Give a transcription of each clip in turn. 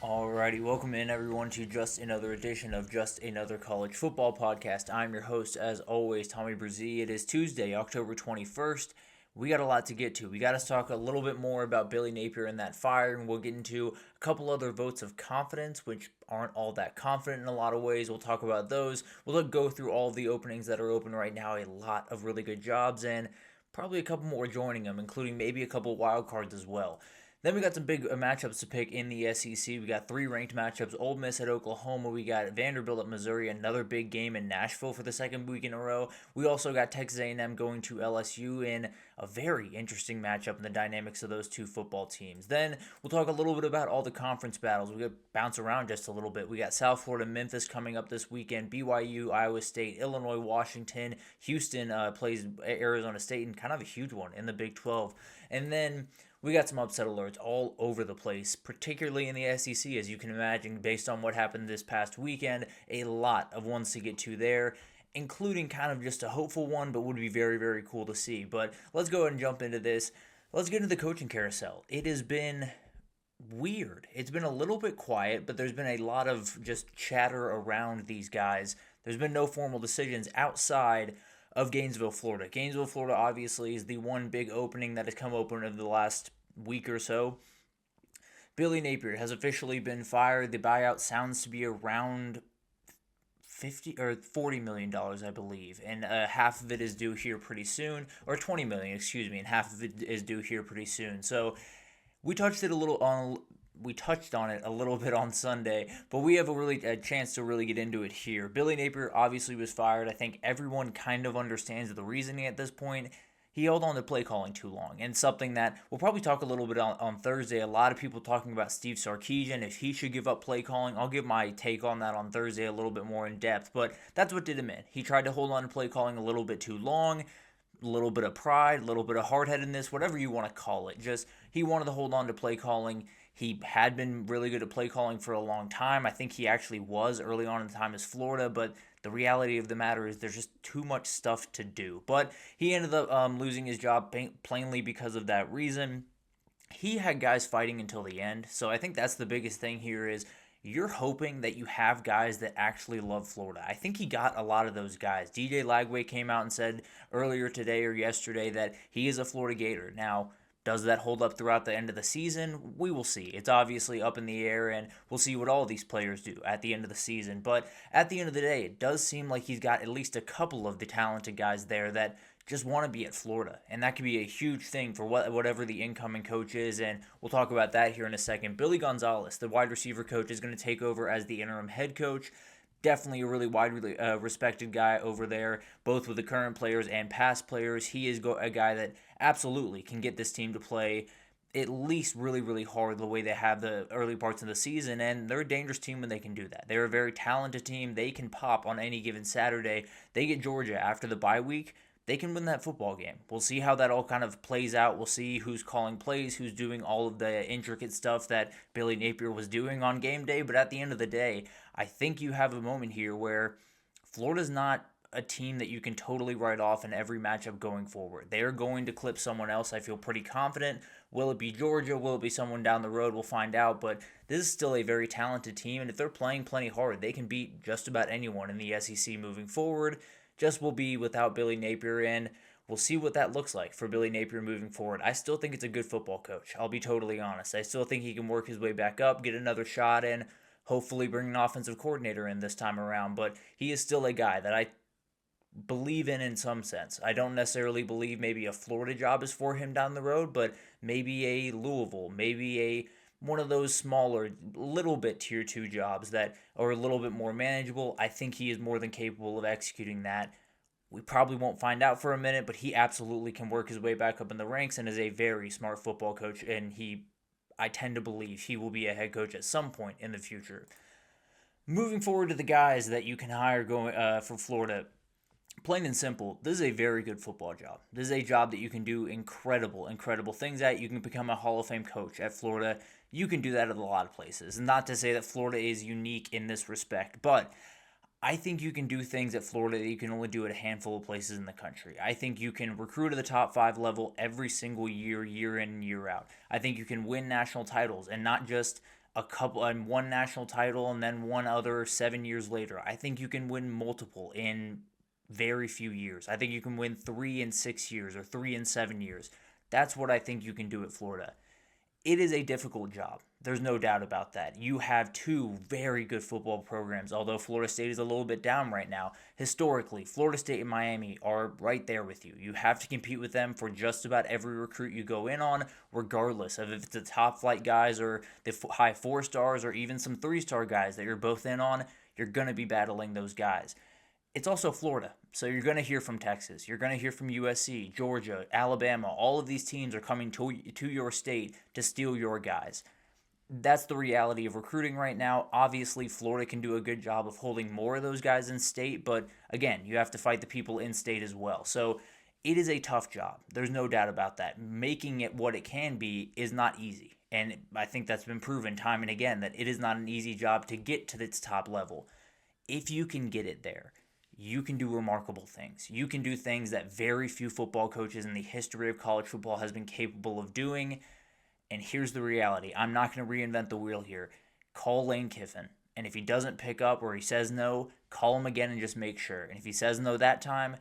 Alrighty, welcome in everyone to just another edition of Just Another College Football Podcast. I'm your host, as always, Tommy Brzee. It is Tuesday, October 21st. We got a lot to get to. We got to talk a little bit more about Billy Napier and that fire, and we'll get into a couple other votes of confidence, which aren't all that confident in a lot of ways. We'll talk about those. We'll go through all of the openings that are open right now, a lot of really good jobs, and probably a couple more joining them, including maybe a couple wild cards as well. Then we got some big matchups to pick in the SEC. We got three ranked matchups: Ole Miss at Oklahoma. We got Vanderbilt at Missouri. Another big game in Nashville for the second week in a row. We also got Texas A&M going to LSU in a very interesting matchup and the dynamics of those two football teams. Then we'll talk a little bit about all the conference battles. We got bounce around just a little bit. We got South Florida, Memphis coming up this weekend. BYU, Iowa State, Illinois, Washington. Houston plays Arizona State in kind of a huge one in the Big 12. And then we got some upset alerts all over the place, particularly in the SEC, as you can imagine, based on what happened this past weekend. A lot of ones to get to there, including kind of just a hopeful one, but would be very, very cool to see. But let's go ahead and jump into this. Let's get into the coaching carousel. It has been weird. It's been a little bit quiet, but there's been a lot of just chatter around these guys. There's been no formal decisions outside of Gainesville, Florida. Gainesville, Florida obviously is the one big opening that has come open in the last week or so. Billy Napier has officially been fired. The buyout sounds to be around $40 million, I believe, and half of it is due here pretty soon, or $20 million, excuse me, and half of it is due here pretty soon. So we touched on it a little bit on Sunday, but we have a chance to really get into it here. Billy Napier obviously was fired. I think everyone kind of understands the reasoning at this point. He held on to play calling too long, and something that we'll probably talk a little bit on Thursday. A lot of people talking about Steve Sarkisian, if he should give up play calling. I'll give my take on that on Thursday a little bit more in depth, but that's what did him in. He tried to hold on to play calling a little bit too long, a little bit of pride, a little bit of hard-headedness, whatever you want to call it. Just he wanted to hold on to play calling. He had been really good at play calling for a long time. I think he actually was early on in the time as Florida, but the reality of the matter is there's just too much stuff to do. But he ended up losing his job plainly because of that reason. He had guys fighting until the end, so I think that's the biggest thing here is you're hoping that you have guys that actually love Florida. I think he got a lot of those guys. DJ Lagway came out and said earlier today or yesterday that he is a Florida Gator. Now, does that hold up throughout the end of the season? We will see. It's obviously up in the air, and we'll see what all these players do at the end of the season. But at the end of the day, it does seem like he's got at least a couple of the talented guys there that just want to be at Florida. And that could be a huge thing for whatever the incoming coach is, and we'll talk about that here in a second. Billy Gonzalez, the wide receiver coach, is going to take over as the interim head coach. Definitely a really widely respected guy over there, both with the current players and past players. He is a guy that absolutely can get this team to play at least really, really hard the way they have the early parts of the season, and they're a dangerous team when they can do that. They're a very talented team. They can pop on any given Saturday. They get Georgia after the bye week. They can win that football game. We'll see how that all kind of plays out. We'll see who's calling plays, who's doing all of the intricate stuff that Billy Napier was doing on game day. But at the end of the day, I think you have a moment here where Florida's not a team that you can totally write off in every matchup going forward. They're going to clip someone else. I feel pretty confident. Will it be Georgia? Will it be someone down the road? We'll find out. But this is still a very talented team, and if they're playing plenty hard, they can beat just about anyone in the SEC moving forward. Just will be without Billy Napier, and we'll see what that looks like for Billy Napier moving forward. I still think it's a good football coach. I'll be totally honest. I still think he can work his way back up, get another shot in, hopefully bring an offensive coordinator in this time around. But he is still a guy that I believe in some sense. I don't necessarily believe maybe a Florida job is for him down the road, but maybe a Louisville, maybe one of those smaller, little bit tier 2 jobs that are a little bit more manageable. I think he is more than capable of executing that. We probably won't find out for a minute, but he absolutely can work his way back up in the ranks and is a very smart football coach, and I tend to believe he will be a head coach at some point in the future. Moving forward to the guys that you can hire going for Florida, plain and simple, this is a very good football job. This is a job that you can do incredible things at. You can become a Hall of Fame coach at Florida. You can do that at a lot of places. Not to say that Florida is unique in this respect, but I think you can do things at Florida that you can only do at a handful of places in the country. I think you can recruit at the top 5 level every single year, year in and year out. I think you can win national titles and not just a couple and one national title and then one other 7 years later. I think you can win multiple in very few years. I think you can win 3 in 6 years or 3 in 7 years. That's what I think you can do at Florida. It is a difficult job. There's no doubt about that. You have two very good football programs, although Florida State is a little bit down right now. Historically, Florida State and Miami are right there with you. You have to compete with them for just about every recruit you go in on, regardless of if it's the top flight guys or the high 4 stars or even some 3-star guys that you're both in on. You're going to be battling those guys. It's also Florida, so you're going to hear from Texas. You're going to hear from USC, Georgia, Alabama. All of these teams are coming to your state to steal your guys. That's the reality of recruiting right now. Obviously, Florida can do a good job of holding more of those guys in state, but again, you have to fight the people in state as well. So it is a tough job. There's no doubt about that. Making it what it can be is not easy. And I think that's been proven time and again that it is not an easy job to get to its top level. If you can get it there, you can do remarkable things. You can do things that very few football coaches in the history of college football has been capable of doing. And here's the reality. I'm not going to reinvent the wheel here. Call Lane Kiffin. And if he doesn't pick up or he says no, call him again and just make sure. And if he says no that time,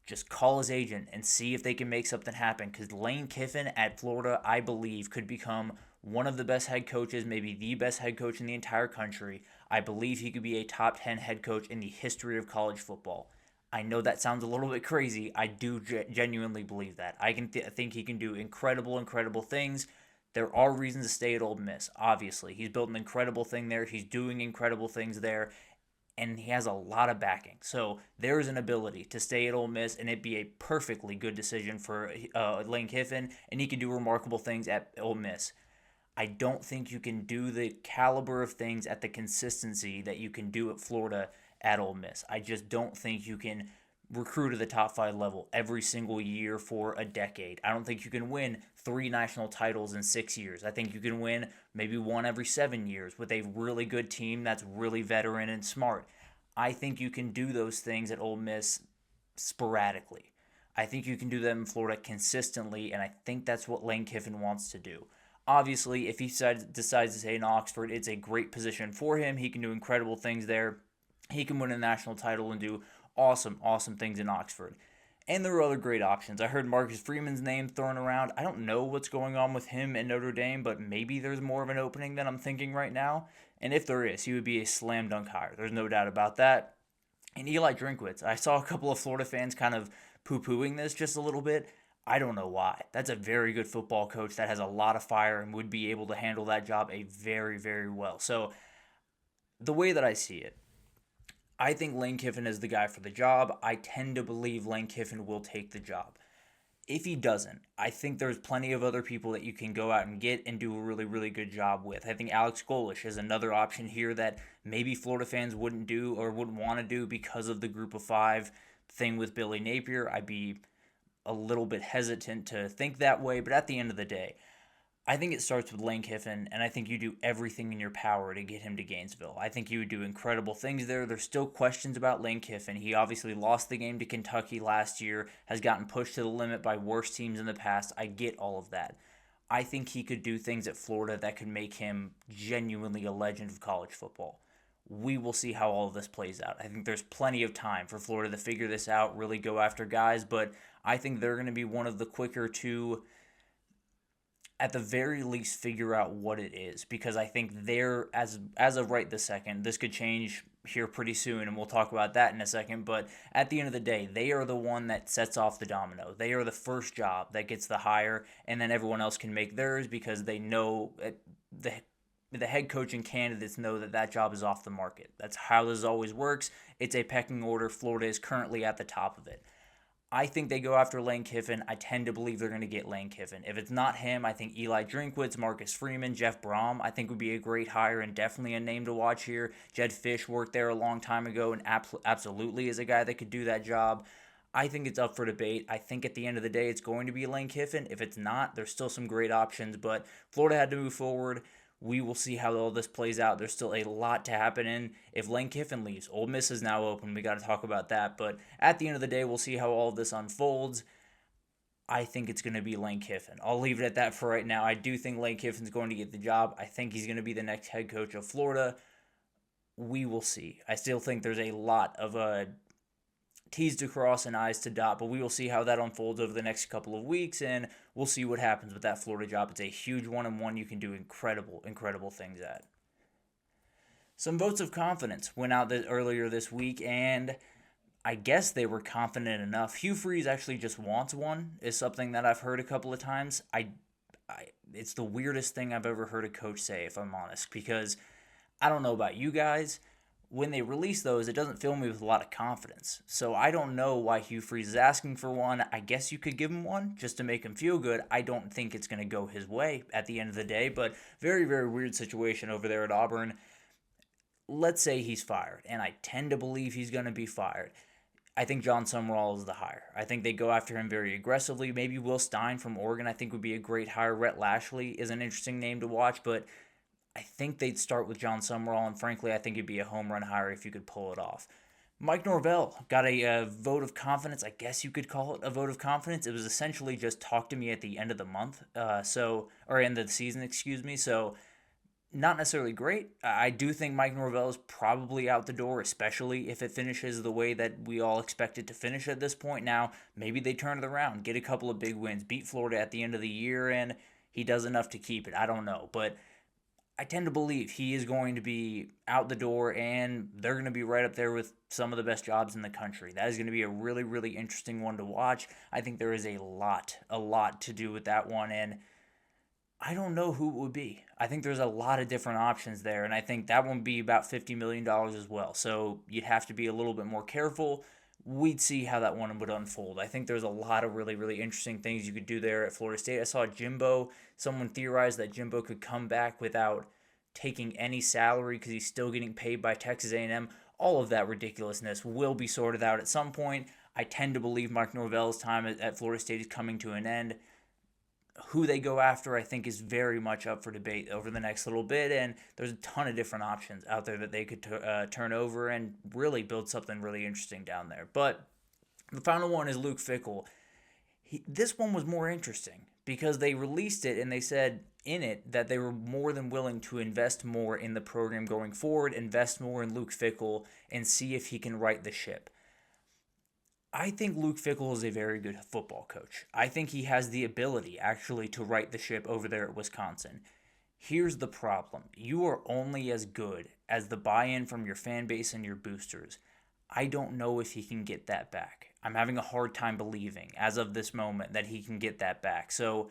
just call his agent and see if they can make something happen. Because Lane Kiffin at Florida, I believe, could become one of the best head coaches, maybe the best head coach in the entire country. I believe he could be a top 10 head coach in the history of college football. I know that sounds a little bit crazy. I do genuinely believe that. I think he can do incredible things. There are reasons to stay at Ole Miss, obviously. He's built an incredible thing there. He's doing incredible things there. And he has a lot of backing. So there's an ability to stay at Ole Miss, and it'd be a perfectly good decision for Lane Kiffin, and he can do remarkable things at Ole Miss. I don't think you can do the caliber of things at the consistency that you can do at Florida at Ole Miss. I just don't think you can recruit at the top 5 level every single year for a decade. I don't think you can win 3 national titles in 6 years. I think you can win maybe 1 every 7 years with a really good team that's really veteran and smart. I think you can do those things at Ole Miss sporadically. I think you can do them in Florida consistently, and I think that's what Lane Kiffin wants to do. Obviously, if he decides to stay in Oxford, it's a great position for him. He can do incredible things there. He can win a national title and do awesome things in Oxford. And there are other great options. I heard Marcus Freeman's name thrown around. I don't know what's going on with him and Notre Dame, but maybe there's more of an opening than I'm thinking right now. And if there is, he would be a slam dunk hire. There's no doubt about that. And Eli Drinkwitz, I saw a couple of Florida fans kind of poo-pooing this just a little bit. I don't know why. That's a very good football coach that has a lot of fire and would be able to handle that job very well. So the way that I see it, I think Lane Kiffin is the guy for the job. I tend to believe Lane Kiffin will take the job. If he doesn't, I think there's plenty of other people that you can go out and get and do a really good job with. I think Alex Golesh is another option here that maybe Florida fans wouldn't do or wouldn't want to do because of the group of 5 thing with Billy Napier. I'd be a little bit hesitant to think that way, but at the end of the day, I think it starts with Lane Kiffin, and I think you do everything in your power to get him to Gainesville. I think you would do incredible things there. There's still questions about Lane Kiffin. He obviously lost the game to Kentucky last year, has gotten pushed to the limit by worse teams in the past. I get all of that. I think he could do things at Florida that could make him genuinely a legend of college football. We will see how all of this plays out. I think there's plenty of time for Florida to figure this out, really go after guys, but I think they're going to be one of the quicker to, at the very least, figure out what it is, because I think they're, as of right this second, this could change here pretty soon, and we'll talk about that in a second, but at the end of the day, they are the one that sets off the domino. They are the first job that gets the hire, and then everyone else can make theirs because they know the head coaching candidates know that job is off the market. That's how this always works. It's a pecking order. Florida is currently at the top of it. I think they go after Lane Kiffin. I tend to believe they're going to get Lane Kiffin. If it's not him, I think Eli Drinkwitz, Marcus Freeman, Jeff Brom, I think would be a great hire and definitely a name to watch here. Jed Fish worked there a long time ago and absolutely is a guy that could do that job. I think it's up for debate. I think at the end of the day, it's going to be Lane Kiffin. If it's not, there's still some great options, but Florida had to move forward. We will see how all this plays out. There's still a lot to happen in. If Lane Kiffin leaves, Ole Miss is now open. We got to talk about that. But at the end of the day, we'll see how all of this unfolds. I think it's going to be Lane Kiffin. I'll leave it at that for right now. I do think Lane Kiffin's going to get the job. I think he's going to be the next head coach of Florida. We will see. I still think there's a lot of T's to cross and I's to dot, but we will see how that unfolds over the next couple of weeks, and we'll see what happens with that Florida job. It's a huge one and one you can do incredible things at. Some votes of confidence went out earlier this week, and I guess they were confident enough. Hugh Freeze actually just wants one, is something that I've heard a couple of times. It's the weirdest thing I've ever heard a coach say, if I'm honest, because I don't know about you guys. When they release those, it doesn't fill me with a lot of confidence. So I don't know why Hugh Freeze is asking for one. I guess you could give him one just to make him feel good. I don't think it's going to go his way at the end of the day, but very, very weird situation over there at Auburn. Let's say he's fired, and I tend to believe he's going to be fired. I think John Summerall is the hire. I think they go after him very aggressively. Maybe Will Stein from Oregon I think would be a great hire. Rhett Lashley is an interesting name to watch, but I think they'd start with John Summerall, and frankly, I think it'd be a home run hire if you could pull it off. Mike Norvell got a vote of confidence. I guess you could call it a vote of confidence. It was essentially just talk to me at the end of the month, or end of the season, excuse me. So not necessarily great. I do think Mike Norvell is probably out the door, especially if it finishes the way that we all expect it to finish at this point. Now, maybe they turn it around, get a couple of big wins, beat Florida at the end of the year, and he does enough to keep it. I don't know, but I tend to believe he is going to be out the door, and they're going to be right up there with some of the best jobs in the country. That is going to be a really, really interesting one to watch. I think there is a lot to do with that one, and I don't know who it would be. I think there's a lot of different options there, and I think that one would be about $50 million as well. So you'd have to be a little bit more careful. We'd see how that one would unfold. I think there's a lot of really, really interesting things you could do there at Florida State. I saw Jimbo. Someone theorized that Jimbo could come back without taking any salary because he's still getting paid by Texas A&M. All of that ridiculousness will be sorted out at some point. I tend to believe Mark Norvell's time at Florida State is coming to an end. Who they go after, I think, is very much up for debate over the next little bit, and there's a ton of different options out there that they could turn over and really build something really interesting down there. But the final one is Luke Fickell. This one was more interesting because they released it and they said in it that they were more than willing to invest more in the program going forward, invest more in Luke Fickell, and see if he can right the ship. I think Luke Fickell is a very good football coach. I think he has the ability, actually, to right the ship over there at Wisconsin. Here's the problem. You are only as good as the buy-in from your fan base and your boosters. I don't know if he can get that back. I'm having a hard time believing, as of this moment, that he can get that back. So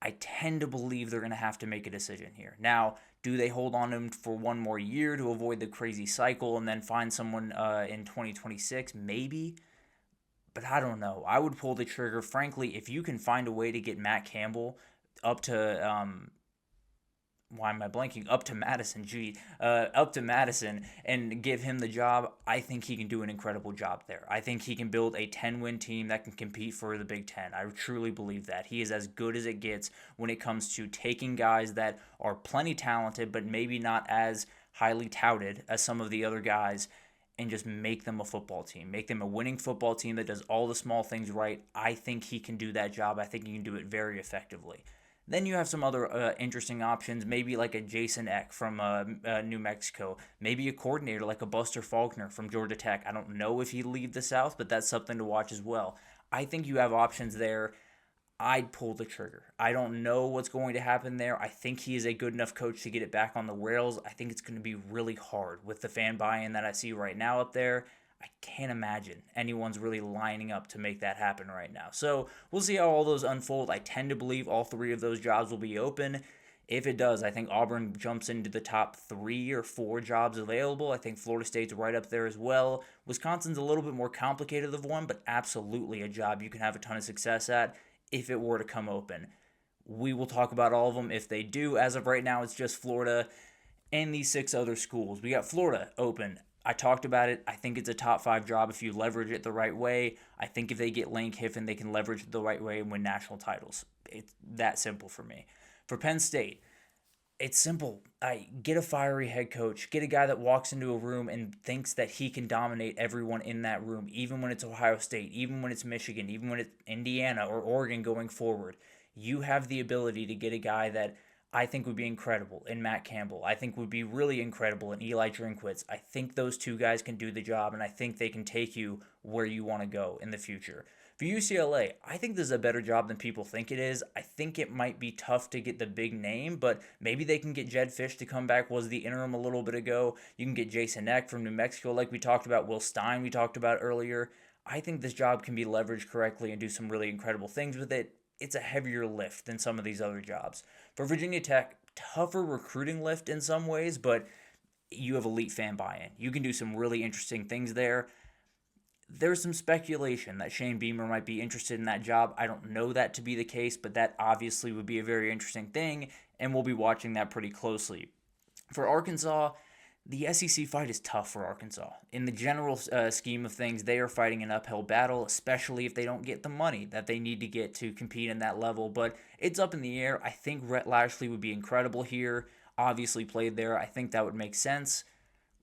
I tend to believe they're going to have to make a decision here. Now, do they hold on to him for one more year to avoid the crazy cycle and then find someone in 2026? Maybe. But I don't know. I would pull the trigger. Frankly, if you can find a way to get Matt Campbell up to why am I blanking? Up to Madison, up to Madison and give him the job, I think he can do an incredible job there. I think he can build a 10-win team that can compete for the Big Ten. I truly believe that. He is as good as it gets when it comes to taking guys that are plenty talented but maybe not as highly touted as some of the other guys and just make them a football team. Make them a winning football team that does all the small things right. I think he can do that job. I think he can do it very effectively. Then you have some other interesting options, maybe like a Jason Eck from New Mexico, maybe a coordinator like a Buster Faulkner from Georgia Tech. I don't know if he'd leave the South, but that's something to watch as well. I think you have options there. I'd pull the trigger. I don't know what's going to happen there. I think he is a good enough coach to get it back on the rails. I think it's going to be really hard with the fan buy-in that I see right now up there. I can't imagine anyone's really lining up to make that happen right now. So we'll see how all those unfold. I tend to believe all three of those jobs will be open. If it does, I think Auburn jumps into the top 3 or 4 jobs available. I think Florida State's right up there as well. Wisconsin's a little bit more complicated of one, but absolutely a job you can have a ton of success at if it were to come open. We will talk about all of them if they do. As of right now, it's just Florida and these 6 other schools. We got Florida open. I talked about it. I think it's a top 5 job if you leverage it the right way. I think if they get Lane Kiffin, they can leverage it the right way and win national titles. It's that simple for me. For Penn State, It's simple. I get a fiery head coach, get a guy that walks into a room and thinks that he can dominate everyone in that room, even when it's Ohio State, even when it's Michigan, even when it's Indiana or Oregon going forward. You have the ability to get a guy that I think would be incredible in Matt Campbell. I think would be really incredible in Eli Drinkwitz. I think those two guys can do the job, and I think they can take you where you want to go in the future. For UCLA, I think this is a better job than people think it is. I think it might be tough to get the big name, but maybe they can get Jed Fish to come back, was the interim a little bit ago. You can get Jason Eck from New Mexico, like we talked about, Will Stein, we talked about earlier. I think this job can be leveraged correctly and do some really incredible things with it. It's a heavier lift than some of these other jobs. For Virginia Tech, tougher recruiting lift in some ways, but you have elite fan buy-in. You can do some really interesting things there. There's some speculation that Shane Beamer might be interested in that job. I don't know that to be the case, but that obviously would be a very interesting thing, and we'll be watching that pretty closely. For Arkansas, the SEC fight is tough for Arkansas. In the general scheme of things, they are fighting an uphill battle, especially if they don't get the money that they need to get to compete in that level. But it's up in the air. I think Rhett Lashley would be incredible here. Obviously played there. I think that would make sense.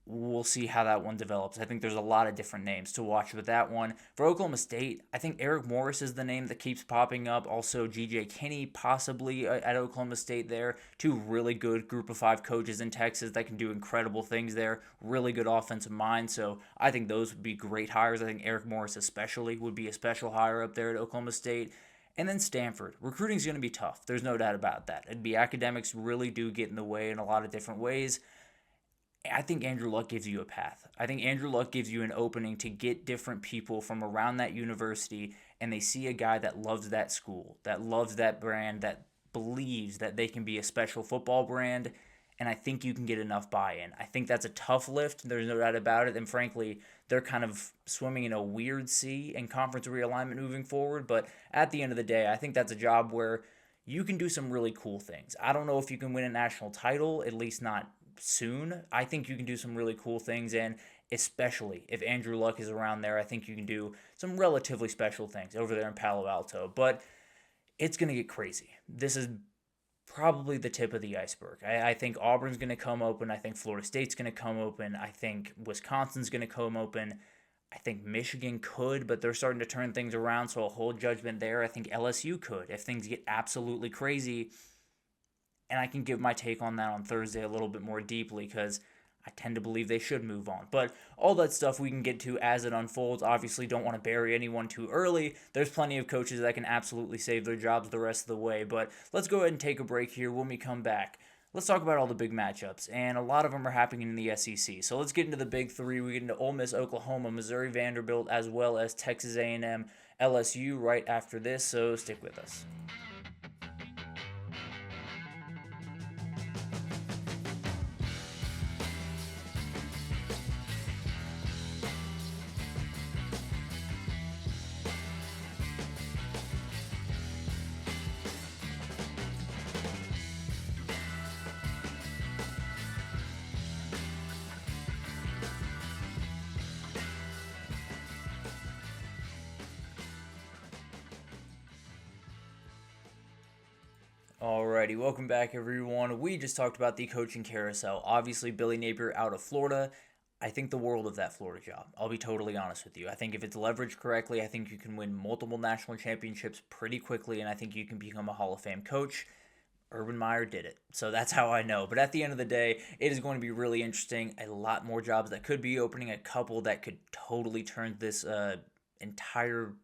We'll see how that one develops. I think there's a lot of different names to watch with that one. For Oklahoma State, I think Eric Morris is the name that keeps popping up. Also, G.J. Kinney possibly at Oklahoma State there. Two really good group of 5 coaches in Texas that can do incredible things there. Really good offensive mind. So I think those would be great hires. I think Eric Morris especially would be a special hire up there at Oklahoma State. And then Stanford. Recruiting is going to be tough. There's no doubt about that. It'd be academics really do get in the way in a lot of different ways. I think Andrew Luck gives you a path. I think Andrew Luck gives you an opening to get different people from around that university, and they see a guy that loves that school, that loves that brand, that believes that they can be a special football brand, and I think you can get enough buy-in. I think that's a tough lift. There's no doubt about it, and frankly, they're kind of swimming in a weird sea in conference realignment moving forward, but at the end of the day, I think that's a job where you can do some really cool things. I don't know if you can win a national title, at least not soon. I think you can do some really cool things, and especially if Andrew Luck is around there, I think you can do some relatively special things over there in Palo Alto. But it's going to get crazy. This is probably the tip of the iceberg. I think Auburn's going to come open. I think Florida State's going to come open. I think Wisconsin's going to come open. I think Michigan could, but they're starting to turn things around, so I'll hold judgment there. I think LSU could if things get absolutely crazy. And I can give my take on that on Thursday a little bit more deeply because I tend to believe they should move on. But all that stuff we can get to as it unfolds. Obviously, don't want to bury anyone too early. There's plenty of coaches that can absolutely save their jobs the rest of the way. But let's go ahead and take a break here. When we come back, let's talk about all the big matchups. And a lot of them are happening in the SEC. So let's get into the big three. We get into Ole Miss, Oklahoma, Missouri, Vanderbilt, as well as Texas A&M, LSU right after this. So stick with us. Alrighty, welcome back everyone. We just talked about the coaching carousel. Obviously, Billy Napier out of Florida. I think the world of that Florida job. I'll be totally honest with you. I think if it's leveraged correctly, I think you can win multiple national championships pretty quickly, and I think you can become a Hall of Fame coach. Urban Meyer did it. So that's how I know. But at the end of the day, it is going to be really interesting. A lot more jobs that could be opening, a couple that could totally turn this entire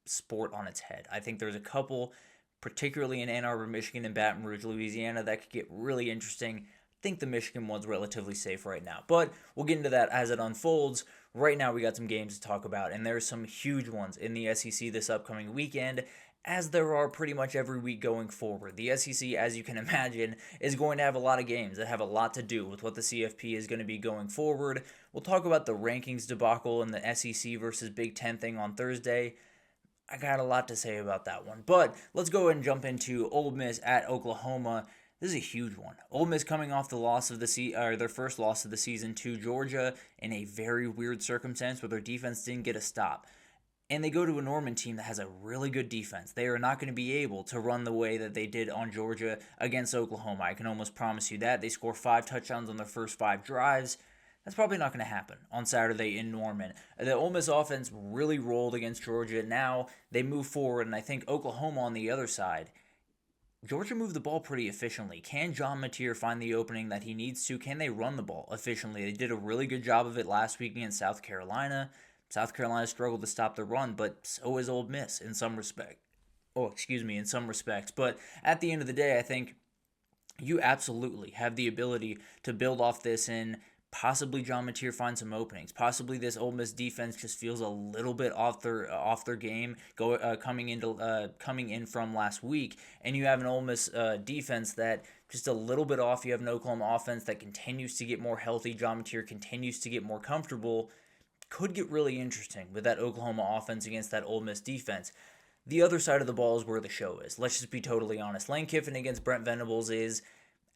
sport on its head. I think there's a couple, particularly in Ann Arbor, Michigan, and Baton Rouge, Louisiana, that could get really interesting. I think the Michigan one's relatively safe right now, but we'll get into that as it unfolds. Right now, we got some games to talk about, and there's some huge ones in the SEC this upcoming weekend, as there are pretty much every week going forward. The SEC, as you can imagine, is going to have a lot of games that have a lot to do with what the CFP is going to be going forward. We'll talk about the rankings debacle and the SEC versus Big Ten thing on Thursday. I got a lot to say about that one. But let's go ahead and jump into Ole Miss at Oklahoma. This is a huge one. Ole Miss coming off the loss of their first loss of the season to Georgia in a very weird circumstance where their defense didn't get a stop. and they go to a Norman team that has a really good defense. They are not going to be able to run the way that they did on Georgia against Oklahoma. I can almost promise you that. They score 5 touchdowns on their first 5 drives. That's probably not going to happen on Saturday in Norman. The Ole Miss offense really rolled against Georgia. Now they move forward, and I think Oklahoma on the other side, Georgia moved the ball pretty efficiently. Can John Mateer find the opening that he needs to? Can they run the ball efficiently? They did a really good job of it last week against South Carolina. South Carolina struggled to stop the run, but so is Ole Miss in some respect. In some respects. But at the end of the day, I think you absolutely have the ability to build off this, and possibly John Mateer finds some openings. Possibly this Ole Miss defense just feels a little bit off their game coming in from last week, and you have an Ole Miss defense that just a little bit off. You have an Oklahoma offense that continues to get more healthy. John Mateer continues to get more comfortable. Could get really interesting with that Oklahoma offense against that Ole Miss defense. The other side of the ball is where the show is. Let's just be totally honest. Lane Kiffin against Brent Venables is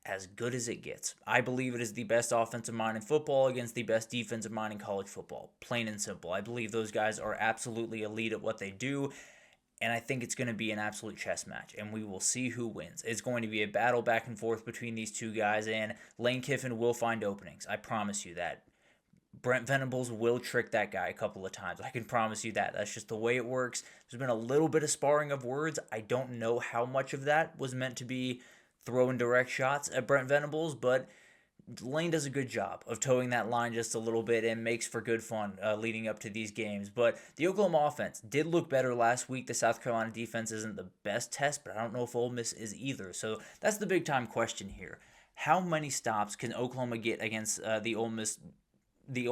as good as it gets. I believe it is the best offensive mind in football against the best defensive mind in college football. Plain and simple. I believe those guys are absolutely elite at what they do, and I think it's going to be an absolute chess match, and we will see who wins. It's going to be a battle back and forth between these two guys, and Lane Kiffin will find openings. I promise you that. Brent Venables will trick that guy a couple of times. I can promise you that. That's just the way it works. There's been a little bit of sparring of words. I don't know how much of that was meant to be throwing direct shots at Brent Venables, but Lane does a good job of towing that line just a little bit and makes for good fun leading up to these games. But the Oklahoma offense did look better last week. The South Carolina defense isn't the best test, but I don't know if Ole Miss is either. So that's the big time question here. How many stops can Oklahoma get against the Ole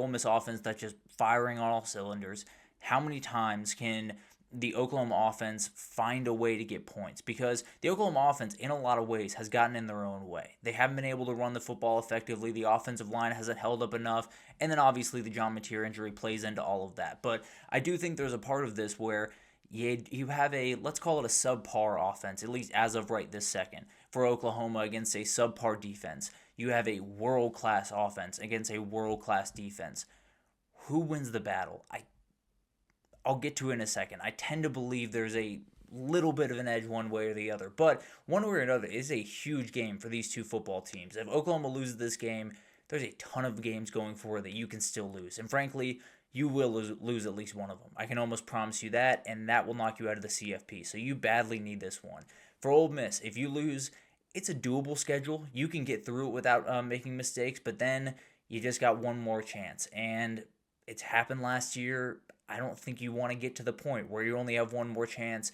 Miss offense that's just firing on all cylinders? How many times can the Oklahoma offense find a way to get points? Because the Oklahoma offense, in a lot of ways, has gotten in their own way. They haven't been able to run the football effectively. The offensive line hasn't held up enough. And then obviously the John Mateer injury plays into all of that. But I do think there's a part of this where you have a, let's call it a subpar offense, at least as of right this second, for Oklahoma against a subpar defense. You have a world-class offense against a world-class defense. Who wins the battle? I'll get to it in a second. I tend to believe there's a little bit of an edge one way or the other. But one way or another, it is a huge game for these two football teams. If Oklahoma loses this game, there's a ton of games going forward that you can still lose. And frankly, you will lose at least one of them. I can almost promise you that, and that will knock you out of the CFP. So you badly need this one. For Ole Miss, if you lose, it's a doable schedule. You can get through it without making mistakes, but then you just got one more chance. And it's happened last year. I don't think you want to get to the point where you only have one more chance,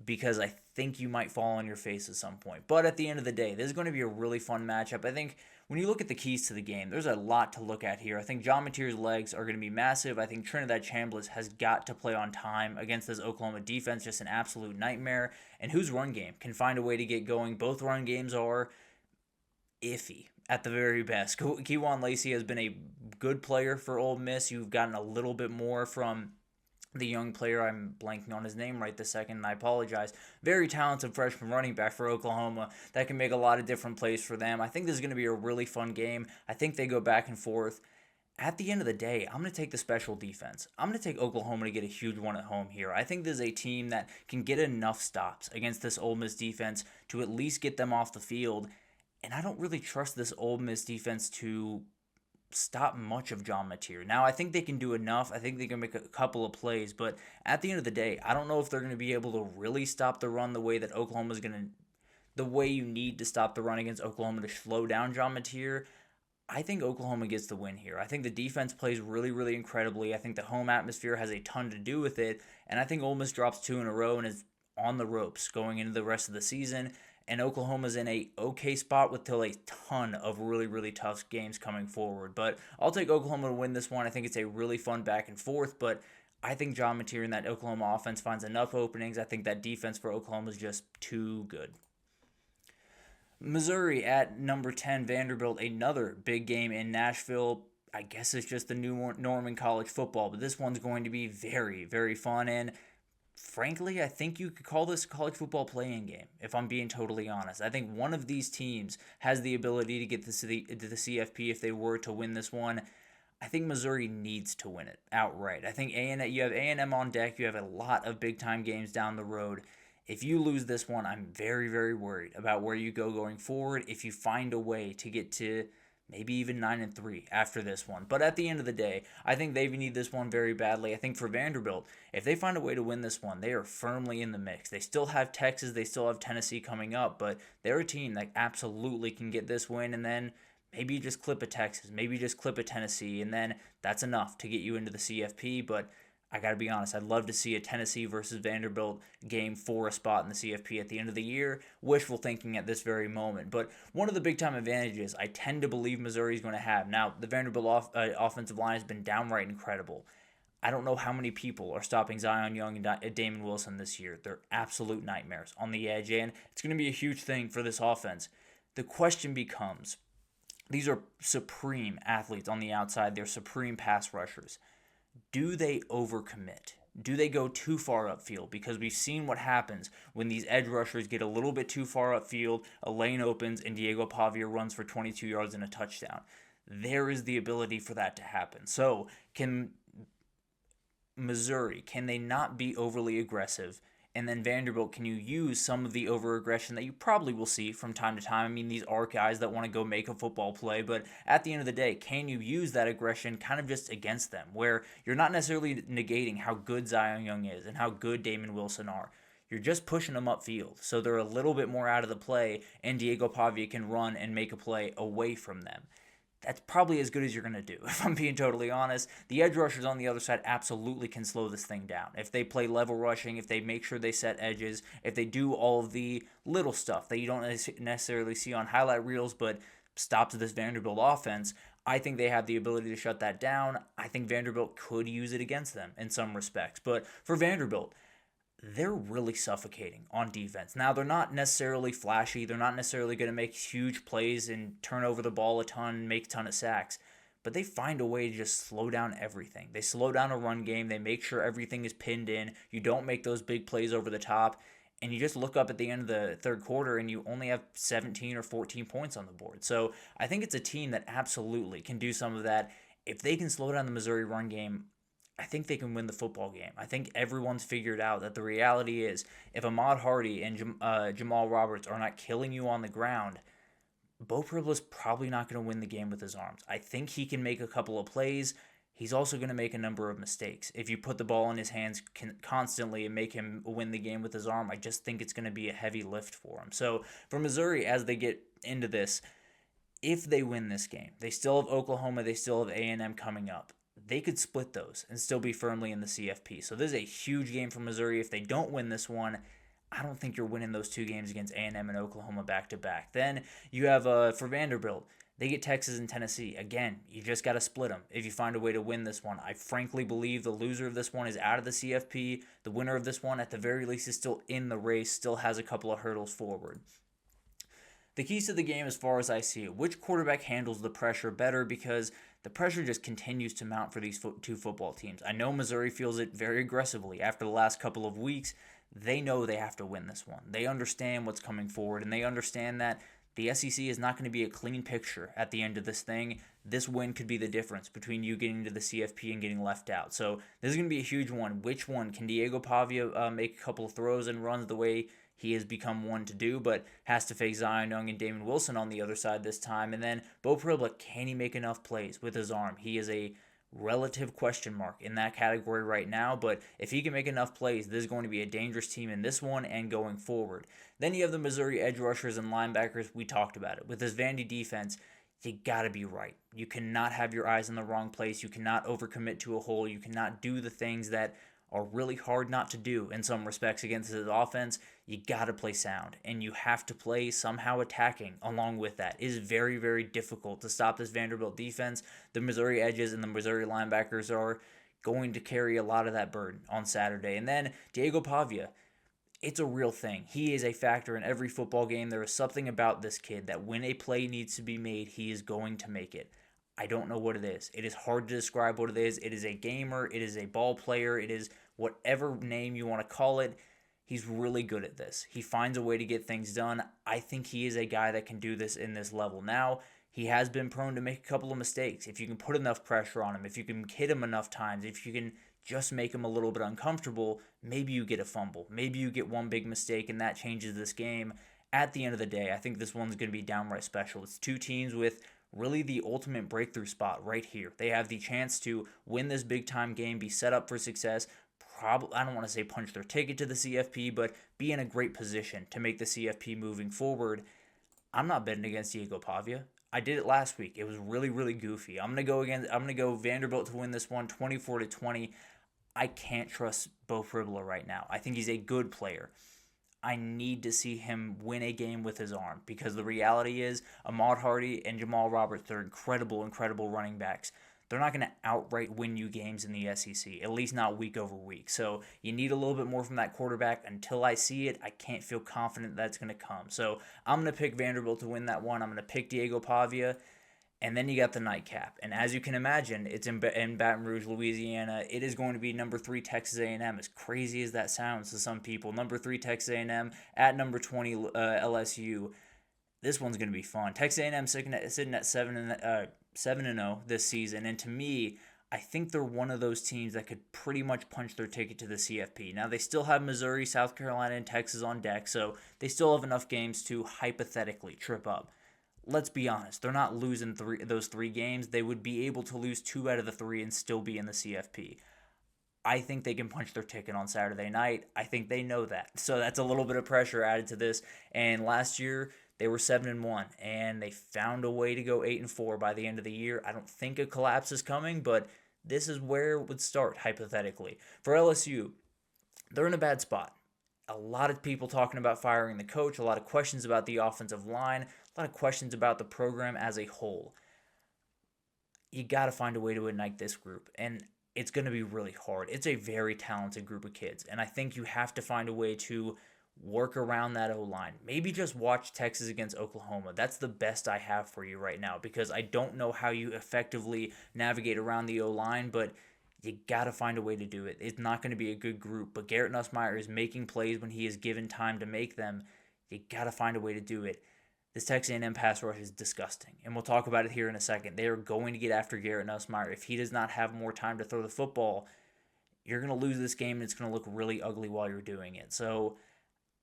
because I think you might fall on your face at some point. But at the end of the day, this is going to be a really fun matchup. I think when you look at the keys to the game, there's a lot to look at here. I think John Mateer's legs are going to be massive. I think Trinidad Chambliss has got to play on time against this Oklahoma defense, just an absolute nightmare. And whose run game can find a way to get going? Both run games are iffy at the very best. Kewan Lacey has been a good player for Ole Miss. You've gotten a little bit more from the young player, I'm blanking on his name right this second, and I apologize. Very talented freshman running back for Oklahoma that can make a lot of different plays for them. I think this is going to be a really fun game. I think they go back and forth. At the end of the day, I'm going to take the special defense. I'm going to take Oklahoma to get a huge one at home here. I think this is a team that can get enough stops against this Ole Miss defense to at least get them off the field. And I don't really trust this Ole Miss defense to stop much of John Mateer. Now, I think they can do enough. I think they can make a couple of plays. But at the end of the day, I don't know if they're going to be able to really stop the run the way that Oklahoma's going to, the way you need to stop the run against Oklahoma to slow down John Mateer. I think Oklahoma gets the win here. I think the defense plays really, really incredibly. I think the home atmosphere has a ton to do with it. And I think Ole Miss drops 2 in a row and is on the ropes going into the rest of the season. And Oklahoma's in a okay spot with still a ton of really, really tough games coming forward. But I'll take Oklahoma to win this one. I think it's a really fun back and forth. But I think John Mateer and that Oklahoma offense finds enough openings. I think that defense for Oklahoma is just too good. Missouri at number 10, Vanderbilt, another big game in Nashville. I guess it's just the new norm in college football, but this one's going to be very, very fun. And frankly, I think you could call this a college football play-in game, if I'm being totally honest. I think one of these teams has the ability to get to the CFP if they were to win this one. I think Missouri needs to win it outright. I think you have A&M on deck. You have a lot of big-time games down the road. If you lose this one, I'm very, very worried about where you go going forward if you find a way to get to maybe even 9-3 after this one. But at the end of the day, I think they need this one very badly. I think for Vanderbilt, if they find a way to win this one, they are firmly in the mix. They still have Texas, they still have Tennessee coming up, but they're a team that absolutely can get this win, and then maybe you just clip a Texas, maybe you just clip a Tennessee, and then that's enough to get you into the CFP. But I got to be honest, I'd love to see a Tennessee versus Vanderbilt game for a spot in the CFP at the end of the year. Wishful thinking at this very moment. But one of the big-time advantages I tend to believe Missouri is going to have. Now, the Vanderbilt offensive line has been downright incredible. I don't know how many people are stopping Zion Young and Damon Wilson this year. They're absolute nightmares on the edge, and it's going to be a huge thing for this offense. The question becomes, these are supreme athletes on the outside. They're supreme pass rushers. Do they overcommit? Do they go too far upfield? Because we've seen what happens when these edge rushers get a little bit too far upfield, a lane opens, and Diego Pavia runs for 22 yards and a touchdown. There is the ability for that to happen. So can Missouri, can they not be overly aggressive? And then Vanderbilt, can you use some of the over-aggression that you probably will see from time to time? I mean, these are guys that want to go make a football play, but at the end of the day, can you use that aggression kind of just against them, where you're not necessarily negating how good Zion Young is and how good Damon Wilson are? You're just pushing them upfield, so they're a little bit more out of the play, and Diego Pavia can run and make a play away from them. That's probably as good as you're going to do, if I'm being totally honest. The edge rushers on the other side absolutely can slow this thing down. If they play level rushing, if they make sure they set edges, if they do all of the little stuff that you don't necessarily see on highlight reels but stops this Vanderbilt offense, I think they have the ability to shut that down. I think Vanderbilt could use it against them in some respects. But for Vanderbilt, they're really suffocating on defense. Now, they're not necessarily flashy. They're not necessarily going to make huge plays and turn over the ball a ton, make a ton of sacks. But they find a way to just slow down everything. They slow down a run game. They make sure everything is pinned in. You don't make those big plays over the top. And you just look up at the end of the third quarter and you only have 17 or 14 points on the board. So I think it's a team that absolutely can do some of that. If they can slow down the Missouri run game, I think they can win the football game. I think everyone's figured out that the reality is if Ahmad Hardy and Jamal Roberts are not killing you on the ground, Beau Pribla's probably not going to win the game with his arms. I think he can make a couple of plays. He's also going to make a number of mistakes. If you put the ball in his hands constantly and make him win the game with his arm, I just think it's going to be a heavy lift for him. So for Missouri, as they get into this, if they win this game, they still have Oklahoma, they still have A&M coming up. They could split those and still be firmly in the CFP. So this is a huge game for Missouri. If they don't win this one, I don't think you're winning those two games against A&M and Oklahoma back-to-back. Then you have, for Vanderbilt, they get Texas and Tennessee. Again, you just got to split them if you find a way to win this one. I frankly believe the loser of this one is out of the CFP. The winner of this one, at the very least, is still in the race, still has a couple of hurdles forward. The keys to the game, as far as I see it, which quarterback handles the pressure better, because the pressure just continues to mount for these two football teams. I know Missouri feels it very aggressively after the last couple of weeks. They know they have to win this one. They understand what's coming forward, and they understand that the SEC is not going to be a clean picture at the end of this thing. This win could be the difference between you getting to the CFP and getting left out. So this is going to be a huge one. Which one? Can Diego Pavia make a couple of throws and runs the way he has become one to do, but has to face Zion Young and Damon Wilson on the other side this time? And then Beau Pribla, can he make enough plays with his arm? He is a relative question mark in that category right now, but if he can make enough plays, this is going to be a dangerous team in this one and going forward. Then you have the Missouri edge rushers and linebackers. We talked about it. With this Vandy defense, you got to be right. You cannot have your eyes in the wrong place. You cannot overcommit to a hole. You cannot do the things that are really hard not to do in some respects against his offense. You got to play sound, and you have to play somehow attacking along with that. It is very, very difficult to stop this Vanderbilt defense. The Missouri edges and the Missouri linebackers are going to carry a lot of that burden on Saturday. And then Diego Pavia, it's a real thing. He is a factor in every football game. There is something about this kid that when a play needs to be made, he is going to make it. I don't know what it is. It is hard to describe what it is. It is a gamer. It is a ball player. It is whatever name you want to call it. He's really good at this. He finds a way to get things done. I think he is a guy that can do this in this level. Now, he has been prone to make a couple of mistakes. If you can put enough pressure on him, if you can hit him enough times, if you can just make him a little bit uncomfortable, maybe you get a fumble. Maybe you get one big mistake and that changes this game. At the end of the day, I think this one's going to be downright special. It's two teams with really the ultimate breakthrough spot right here. They have the chance to win this big time game, be set up for success. Probably, I don't want to say punch their ticket to the CFP, but be in a great position to make the CFP moving forward. I'm not betting against Diego Pavia. I did it last week. It was really, really goofy. I'm gonna go Vanderbilt to win this one, 24-20. I can't trust Beau Fribler right now. I think he's a good player. I need to see him win a game with his arm because the reality is Ahmad Hardy and Jamal Roberts, they're incredible, incredible running backs. They're not going to outright win you games in the SEC, at least not week over week. So you need a little bit more from that quarterback. Until I see it, I can't feel confident that's going to come. So I'm going to pick Vanderbilt to win that one. I'm going to pick Diego Pavia. And then you got the nightcap. And as you can imagine, it's in Baton Rouge, Louisiana. It is going to be number 3 Texas A&M, as crazy as that sounds to some people. Number 3 Texas A&M at number 20 LSU. This one's going to be fun. Texas A&M sitting at 7-0 this season. And to me, I think they're one of those teams that could pretty much punch their ticket to the CFP. Now, they still have Missouri, South Carolina, and Texas on deck, so they still have enough games to hypothetically trip up. Let's be honest, they're not losing those 3 games. They would be able to lose 2 out of the 3 and still be in the CFP. I think they can punch their ticket on Saturday night. I think they know that. So that's a little bit of pressure added to this. And last year, they were 7-1, and they found a way to go 8-4 by the end of the year. I don't think a collapse is coming, but this is where it would start, hypothetically. For LSU, they're in a bad spot. A lot of people talking about firing the coach, a lot of questions about the offensive line, a lot of questions about the program as a whole. You got to find a way to ignite this group, and it's going to be really hard. It's a very talented group of kids, and I think you have to find a way to work around that O-line. Maybe just watch Texas against Oklahoma. That's the best I have for you right now because I don't know how you effectively navigate around the O-line, but you got to find a way to do it. It's not going to be a good group, but Garrett Nussmeier is making plays when he is given time to make them. You got to find a way to do it. This Texas A&M pass rush is disgusting, and we'll talk about it here in a second. They are going to get after Garrett Nussmeier. If he does not have more time to throw the football, you're going to lose this game, and it's going to look really ugly while you're doing it. So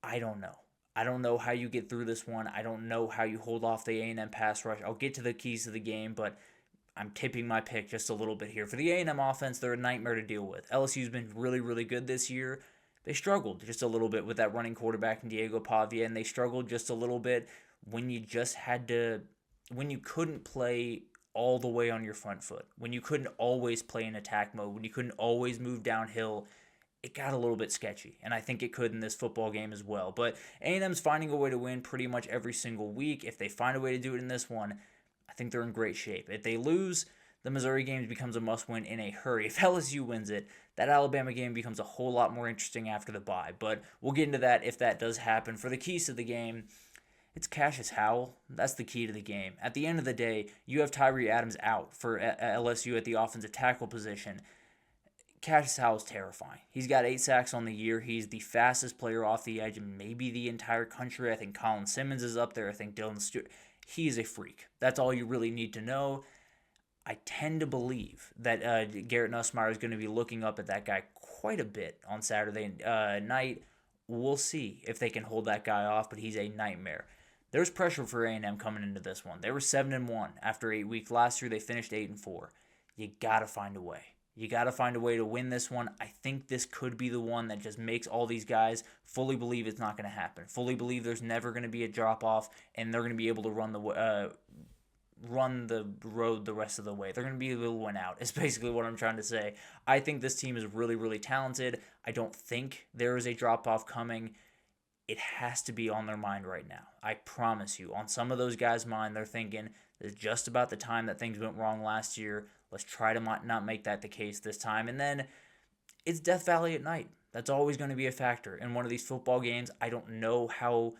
I don't know. I don't know how you get through this one. I don't know how you hold off the A&M pass rush. I'll get to the keys to the game, but I'm tipping my pick just a little bit here. For the A&M offense, they're a nightmare to deal with. LSU's been really, really good this year. They struggled just a little bit with that running quarterback in Diego Pavia, and they struggled just a little bit when you couldn't play all the way on your front foot, when you couldn't always play in attack mode, when you couldn't always move downhill. It got a little bit sketchy, and I think it could in this football game as well. But A&M's finding a way to win pretty much every single week. If they find a way to do it in this one, I think they're in great shape. If they lose, the Missouri game becomes a must-win in a hurry. If LSU wins it, that Alabama game becomes a whole lot more interesting after the bye. But we'll get into that if that does happen. For the keys to the game, it's Cassius Howell. That's the key to the game. At the end of the day, you have Tyree Adams out for LSU at the offensive tackle position. Cassius Howell's terrifying. He's got 8 sacks on the year. He's the fastest player off the edge in maybe the entire country. I think Colin Simmons is up there. I think Dylan Stewart. He's a freak. That's all you really need to know. I tend to believe that Garrett Nussmeier is going to be looking up at that guy quite a bit on Saturday night. We'll see if they can hold that guy off, but he's a nightmare. There's pressure for A&M coming into this one. They were 7-1 after 8 weeks. Last year they finished 8-4. You got to find a way. You got to find a way to win this one. I think this could be the one that just makes all these guys fully believe it's not going to happen. Fully believe there's never going to be a drop-off, and they're going to be able to run the road the rest of the way. They're going to be able to win out, is basically what I'm trying to say. I think this team is really, really talented. I don't think there is a drop-off coming. It has to be on their mind right now. I promise you. On some of those guys' mind, they're thinking, it's just about the time that things went wrong last year. Let's try to not make that the case this time. And then it's Death Valley at night. That's always going to be a factor in one of these football games. I don't know how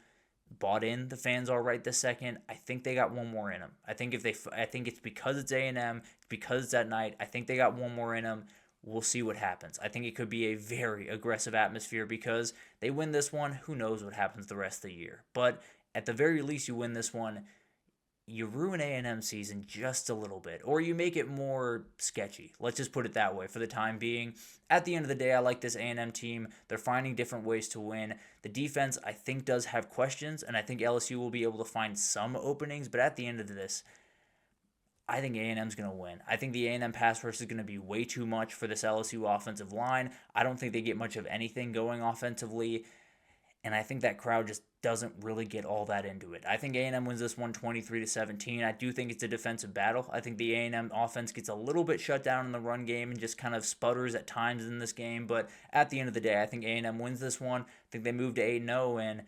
bought in the fans are right this second. I think they got one more in them. I think it's because it's A&M, because it's at night. I think they got one more in them. We'll see what happens. I think it could be a very aggressive atmosphere because they win this one. Who knows what happens the rest of the year? But at the very least, you win this one. you ruin A&M season just a little bit, or you make it more sketchy. Let's just put it that way for the time being. At the end of the day, I like this A&M team. They're finding different ways to win. The defense, I think, does have questions, and I think LSU will be able to find some openings, but at the end of this, I think A&M's going to win. I think the A&M pass rush is going to be way too much for this LSU offensive line. I don't think they get much of anything going offensively, and I think that crowd just doesn't really get all that into it. I think A&M wins this one 23-17. I do think it's a defensive battle. I think the A&M offense gets a little bit shut down in the run game and just kind of sputters at times in this game, but at the end of the day, I think A&M wins this one. I think they move to 8-0, and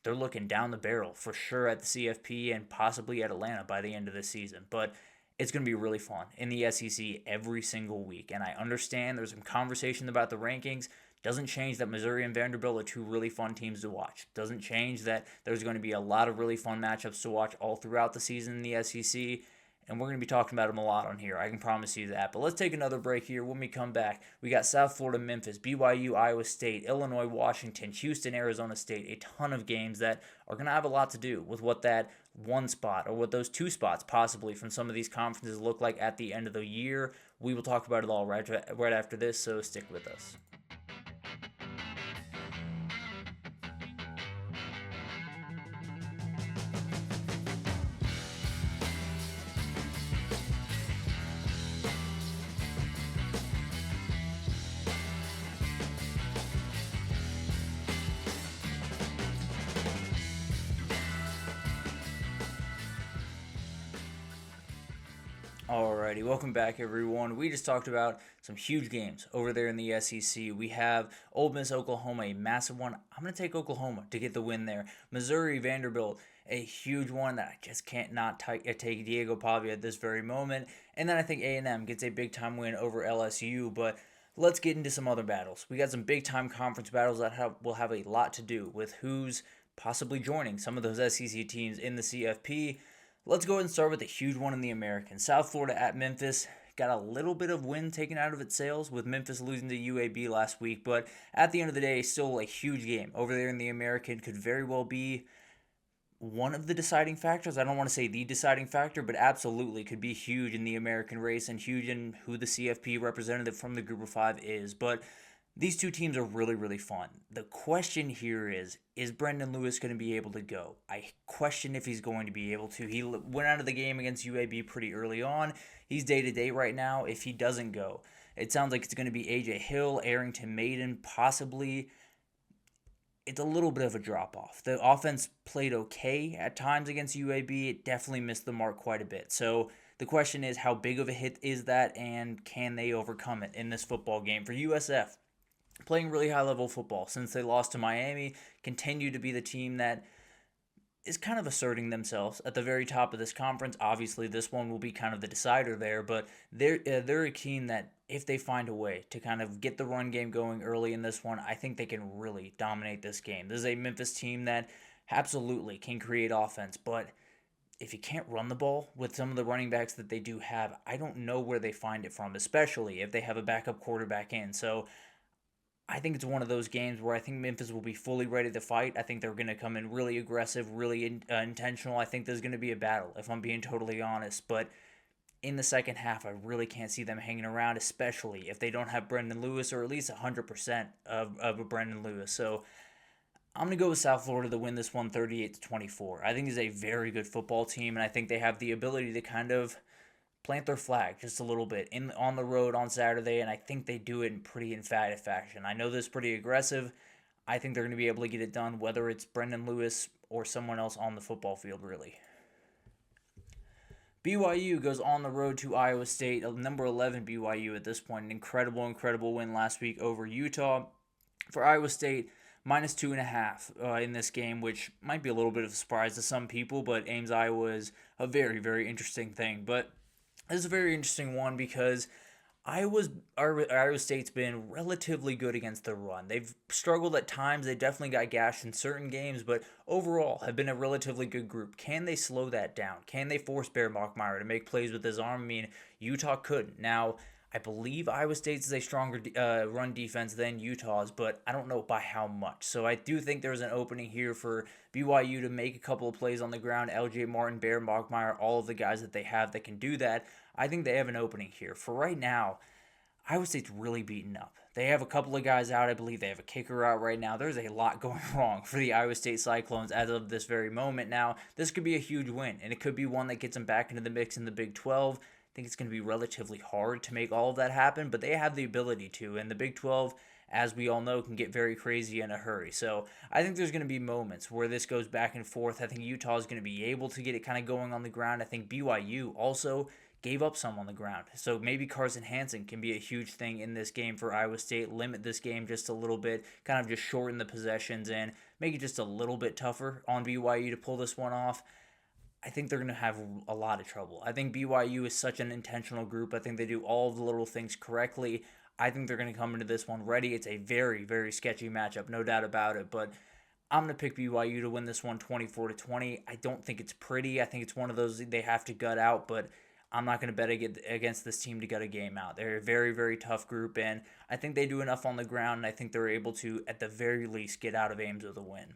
they're looking down the barrel for sure at the CFP and possibly at Atlanta by the end of this season. But it's going to be really fun in the SEC every single week. And I understand there's some conversation about the rankings. Doesn't change that Missouri and Vanderbilt are two really fun teams to watch. Doesn't change that there's going to be a lot of really fun matchups to watch all throughout the season in the SEC. And we're going to be talking about them a lot on here. I can promise you that. But let's take another break here. When we come back, we got South Florida, Memphis, BYU, Iowa State, Illinois, Washington, Houston, Arizona State. A ton of games that are going to have a lot to do with what that one spot or what those two spots possibly from some of these conferences look like at the end of the year. We will talk about it all right after this, so stick with us. Alrighty, welcome back everyone. We just talked about some huge games over there in the SEC. We have Ole Miss, Oklahoma, a massive one. I'm going to take Oklahoma to get the win there. Missouri, Vanderbilt, a huge one that I just can't not take Diego Pavia at this very moment. And then I think A&M gets a big-time win over LSU, but let's get into some other battles. We got some big-time conference battles that will have a lot to do with who's possibly joining some of those SEC teams in the CFP. Let's go ahead and start with a huge one in the American. South Florida at Memphis got a little bit of wind taken out of its sails with Memphis losing to UAB last week, but at the end of the day, still a huge game over there in the American. Could very well be one of the deciding factors. I don't want to say the deciding factor, but absolutely could be huge in the American race and huge in who the CFP representative from the Group of Five is. But these two teams are really, really fun. The question here is Brendan Lewis going to be able to go? I question if he's going to be able to. He went out of the game against UAB pretty early on. He's day-to-day right now. If he doesn't go, it sounds like it's going to be A.J. Hill, Arrington Maiden, possibly. It's a little bit of a drop-off. The offense played okay at times against UAB. It definitely missed the mark quite a bit. So the question is, how big of a hit is that, and can they overcome it in this football game? For USF, playing really high-level football since they lost to Miami, continue to be the team that is kind of asserting themselves at the very top of this conference. Obviously, this one will be kind of the decider there, but they're a team that if they find a way to kind of get the run game going early in this one, I think they can really dominate this game. This is a Memphis team that absolutely can create offense, but if you can't run the ball with some of the running backs that they do have, I don't know where they find it from, especially if they have a backup quarterback in. So I think it's one of those games where I think Memphis will be fully ready to fight. I think they're going to come in really aggressive, really intentional. I think there's going to be a battle, if I'm being totally honest. But in the second half, I really can't see them hanging around, especially if they don't have Brendan Lewis, or at least 100% of a Brendan Lewis. So I'm going to go with South Florida to win this one 38-24. I think it's a very good football team, and I think they have the ability to kind of plant their flag just a little bit on the road on Saturday, and I think they do it in pretty emphatic fashion. I know this is pretty aggressive. I think they're going to be able to get it done, whether it's Brendan Lewis or someone else on the football field, really. BYU goes on the road to Iowa State, number 11 BYU at this point. An incredible win last week over Utah. For Iowa State, minus 2.5 in this game, which might be a little bit of a surprise to some people, but Ames, Iowa is a very, very interesting thing. But this is a very interesting one because Iowa State's been relatively good against the run. They've struggled at times. They definitely got gashed in certain games, but overall have been a relatively good group. Can they slow that down? Can they force Bear Mockmeyer to make plays with his arm? I mean, Utah couldn't. Now, I believe Iowa State's is a stronger run defense than Utah's, but I don't know by how much. So I do think there's an opening here for BYU to make a couple of plays on the ground. LJ Martin, Bear Bachmeyer, all of the guys that they have that can do that. I think they have an opening here. For right now, Iowa State's really beaten up. They have a couple of guys out. I believe they have a kicker out right now. There's a lot going wrong for the Iowa State Cyclones as of this very moment. Now, this could be a huge win, and it could be one that gets them back into the mix in the Big 12. I think it's going to be relatively hard to make all of that happen, but they have the ability to. And the Big 12, as we all know, can get very crazy in a hurry. So I think there's going to be moments where this goes back and forth. I think Utah is going to be able to get it kind of going on the ground. I think BYU also gave up some on the ground. So maybe Carson Hansen can be a huge thing in this game for Iowa State, limit this game just a little bit, kind of just shorten the possessions and make it just a little bit tougher on BYU to pull this one off. I think they're going to have a lot of trouble. I think BYU is such an intentional group. I think they do all of the little things correctly. I think they're going to come into this one ready. It's a very, very sketchy matchup, no doubt about it, but I'm going to pick BYU to win this one 24-20. I don't think it's pretty. I think it's one of those they have to gut out, but I'm not going to bet against this team to gut a game out. They're a very, very tough group, and I think they do enough on the ground, and I think they're able to, at the very least, get out of Ames with a win.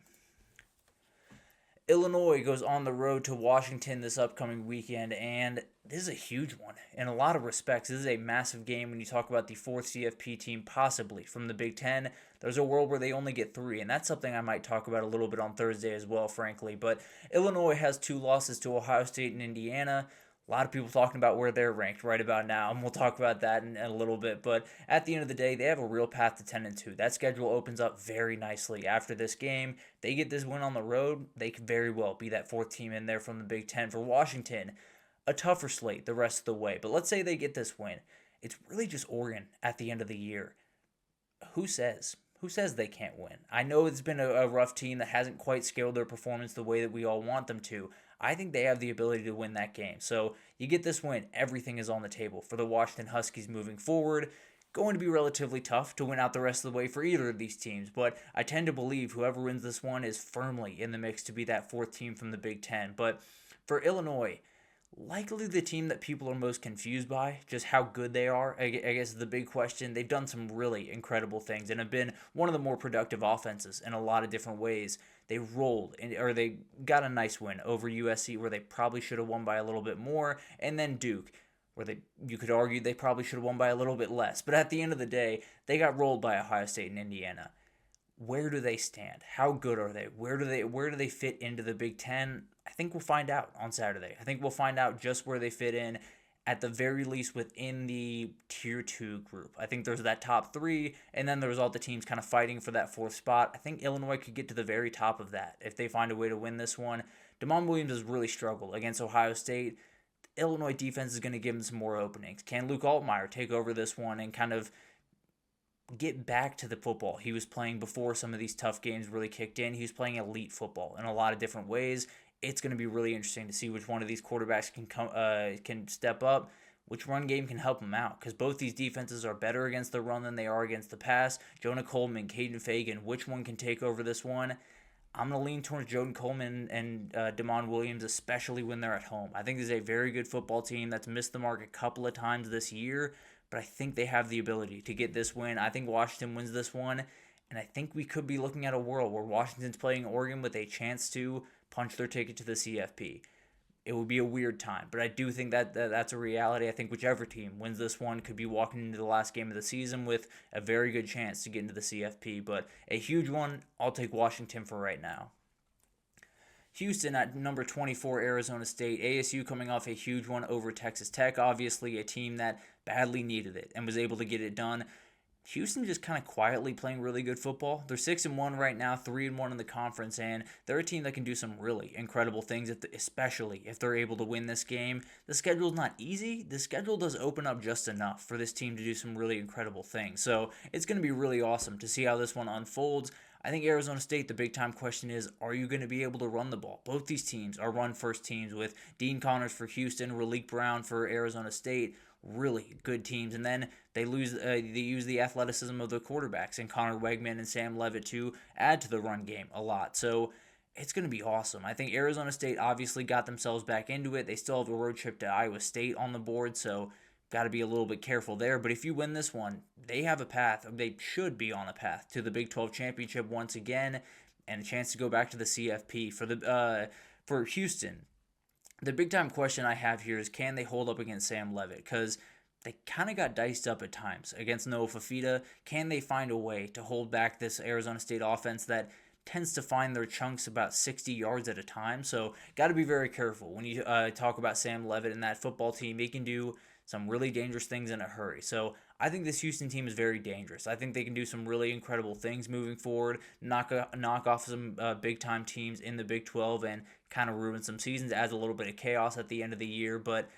Illinois goes on the road to Washington this upcoming weekend, and this is a huge one. In a lot of respects, this is a massive game when you talk about the fourth CFP team possibly from the Big Ten. There's a world where they only get 3, and that's something I might talk about a little bit on Thursday as well, frankly. But Illinois has 2 losses to Ohio State and Indiana. A lot of people talking about where they're ranked right about now, and we'll talk about that in a little bit. But at the end of the day, they have a real path to 10-2. That schedule opens up very nicely after this game. They get this win on the road, they could very well be that 4th team in there from the Big Ten. For Washington, a tougher slate the rest of the way. But let's say they get this win. It's really just Oregon at the end of the year. Who says? Who says they can't win? I know it's been a rough team that hasn't quite scaled their performance the way that we all want them to. I think they have the ability to win that game. So you get this win, everything is on the table for the Washington Huskies moving forward. Going to be relatively tough to win out the rest of the way for either of these teams, but I tend to believe whoever wins this one is firmly in the mix to be that 4th team from the Big Ten. But for Illinois, likely the team that people are most confused by, just how good they are, I guess is the big question. They've done some really incredible things and have been one of the more productive offenses in a lot of different ways. They rolled, or they got a nice win over USC where they probably should have won by a little bit more, and then Duke, where you could argue they probably should have won by a little bit less. But at the end of the day, they got rolled by Ohio State and Indiana. Where do they stand? How good are they? Where do they fit into the Big Ten? I think we'll find out on Saturday. I think we'll find out just where they fit in, at the very least within the Tier 2 group. I think there's that top 3, and then there's all the teams kind of fighting for that 4th spot. I think Illinois could get to the very top of that if they find a way to win this one. Damon Williams has really struggled against Ohio State. The Illinois defense is going to give him some more openings. Can Luke Altmaier take over this one and kind of get back to the football he was playing before some of these tough games really kicked in? He was playing elite football in a lot of different ways. It's going to be really interesting to see which one of these quarterbacks can step up, which run game can help them out, because both these defenses are better against the run than they are against the pass. Jonah Coleman, Caden Fagan, which one can take over this one? I'm going to lean towards Jonah Coleman and Damon Williams, especially when they're at home. I think this is a very good football team that's missed the mark a couple of times this year, but I think they have the ability to get this win. I think Washington wins this one, and I think we could be looking at a world where Washington's playing Oregon with a chance to punch their ticket to the CFP. It would be a weird time, but I do think that's a reality. I think whichever team wins this one could be walking into the last game of the season with a very good chance to get into the CFP, but a huge one, I'll take Washington for right now. Houston at number 24, Arizona State. ASU coming off a huge one over Texas Tech, obviously a team that badly needed it and was able to get it done. Houston just kind of quietly playing really good football. They're 6-1 right now, 3-1 in the conference, and they're a team that can do some really incredible things, especially if they're able to win this game. The schedule's not easy. The schedule does open up just enough for this team to do some really incredible things. So it's going to be really awesome to see how this one unfolds. I think Arizona State, the big-time question is, are you going to be able to run the ball? Both these teams are run-first teams with Dean Connors for Houston, Raleek Brown for Arizona State. Really good teams, and then they use the athleticism of the quarterbacks and Connor Wegman and Sam Levitt to add to the run game a lot. So it's going to be awesome. I think Arizona State obviously got themselves back into it. They still have a road trip to Iowa State on the board, so got to be a little bit careful there. But if you win this one, they have a path. They should be on a path to the Big 12 championship once again, and a chance to go back to the CFP for Houston. The big time question I have here is, can they hold up against Sam Leavitt? Because they kind of got diced up at times against Noah Fafita. Can they find a way to hold back this Arizona State offense that tends to find their chunks about 60 yards at a time? So got to be very careful when you talk about Sam Leavitt and that football team. He can do some really dangerous things in a hurry. So I think this Houston team is very dangerous. I think they can do some really incredible things moving forward, knock off some big-time teams in the Big 12 and kind of ruin some seasons, adds a little bit of chaos at the end of the year. But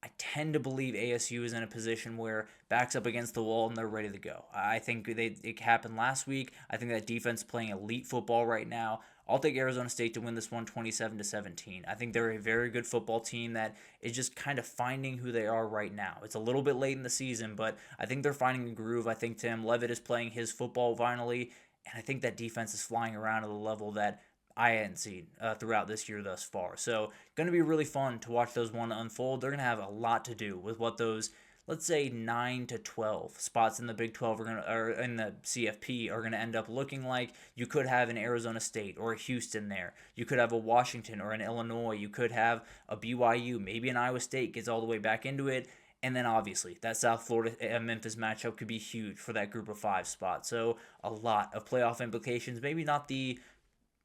I tend to believe ASU is in a position where backs up against the wall and they're ready to go. I think it happened last week. I think that defense is playing elite football right now. I'll take Arizona State to win this one 27-17. I think they're a very good football team that is just kind of finding who they are right now. It's a little bit late in the season, but I think they're finding a groove. I think Tim Leavitt is playing his football finally, and I think that defense is flying around at a level that I hadn't seen throughout this year thus far. So going to be really fun to watch those one unfold. They're going to have a lot to do with what those, let's say, 9 to 12 spots in the Big 12 or in the CFP are going to end up looking like. You could have an Arizona State or a Houston there. You could have a Washington or an Illinois. You could have a BYU. Maybe an Iowa State gets all the way back into it. And then obviously that South Florida-Memphis matchup could be huge for that group of 5 spot. So a lot of playoff implications. Maybe not the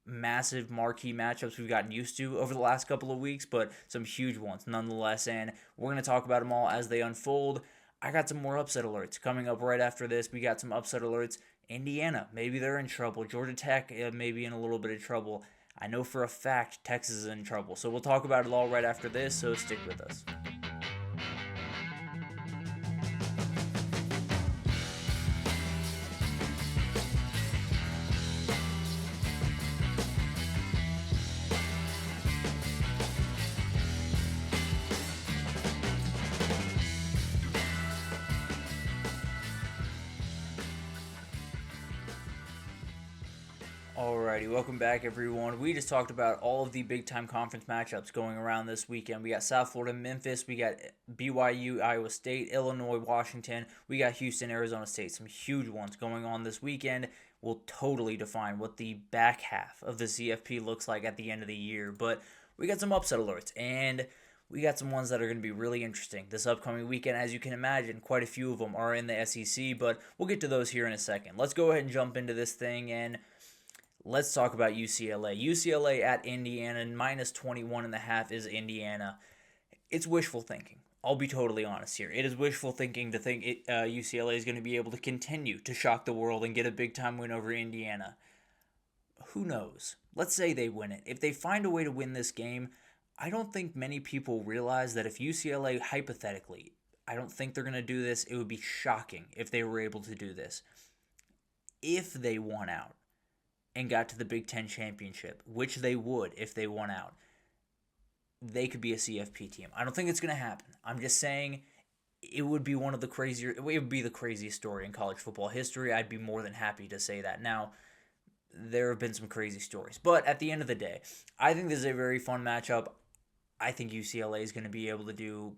massive marquee matchups we've gotten used to over the last couple of weeks, but some huge ones nonetheless, and we're going to talk about them all as they unfold. I got some more upset alerts coming up right after this. We got some upset alerts. Indiana, maybe they're in trouble. Georgia Tech, maybe in a little bit of trouble. I know for a fact Texas is in trouble, so we'll talk about it all right after this, so stick with us. Alrighty, welcome back everyone. We just talked about all of the big-time conference matchups going around this weekend. We got South Florida, Memphis, we got BYU, Iowa State, Illinois, Washington, we got Houston, Arizona State. Some huge ones going on this weekend will totally define what the back half of the CFP looks like at the end of the year. But we got some upset alerts, and we got some ones that are going to be really interesting this upcoming weekend. As you can imagine, quite a few of them are in the SEC, but we'll get to those here in a second. Let's go ahead and jump into this thing, and let's talk about UCLA. UCLA at Indiana, minus 21.5 is Indiana. It's wishful thinking. I'll be totally honest here. It is wishful thinking to think UCLA is going to be able to continue to shock the world and get a big-time win over Indiana. Who knows? Let's say they win it. If they find a way to win this game, I don't think many people realize that if UCLA, hypothetically, I don't think they're going to do this. It would be shocking if they were able to do this. If they won out and got to the Big Ten championship, which they would if they won out, they could be a CFP team. I don't think it's going to happen. I'm just saying it would be one of the crazier. It would be the craziest story in college football history. I'd be more than happy to say that. Now, there have been some crazy stories, but at the end of the day, I think this is a very fun matchup. I think UCLA is going to be able to do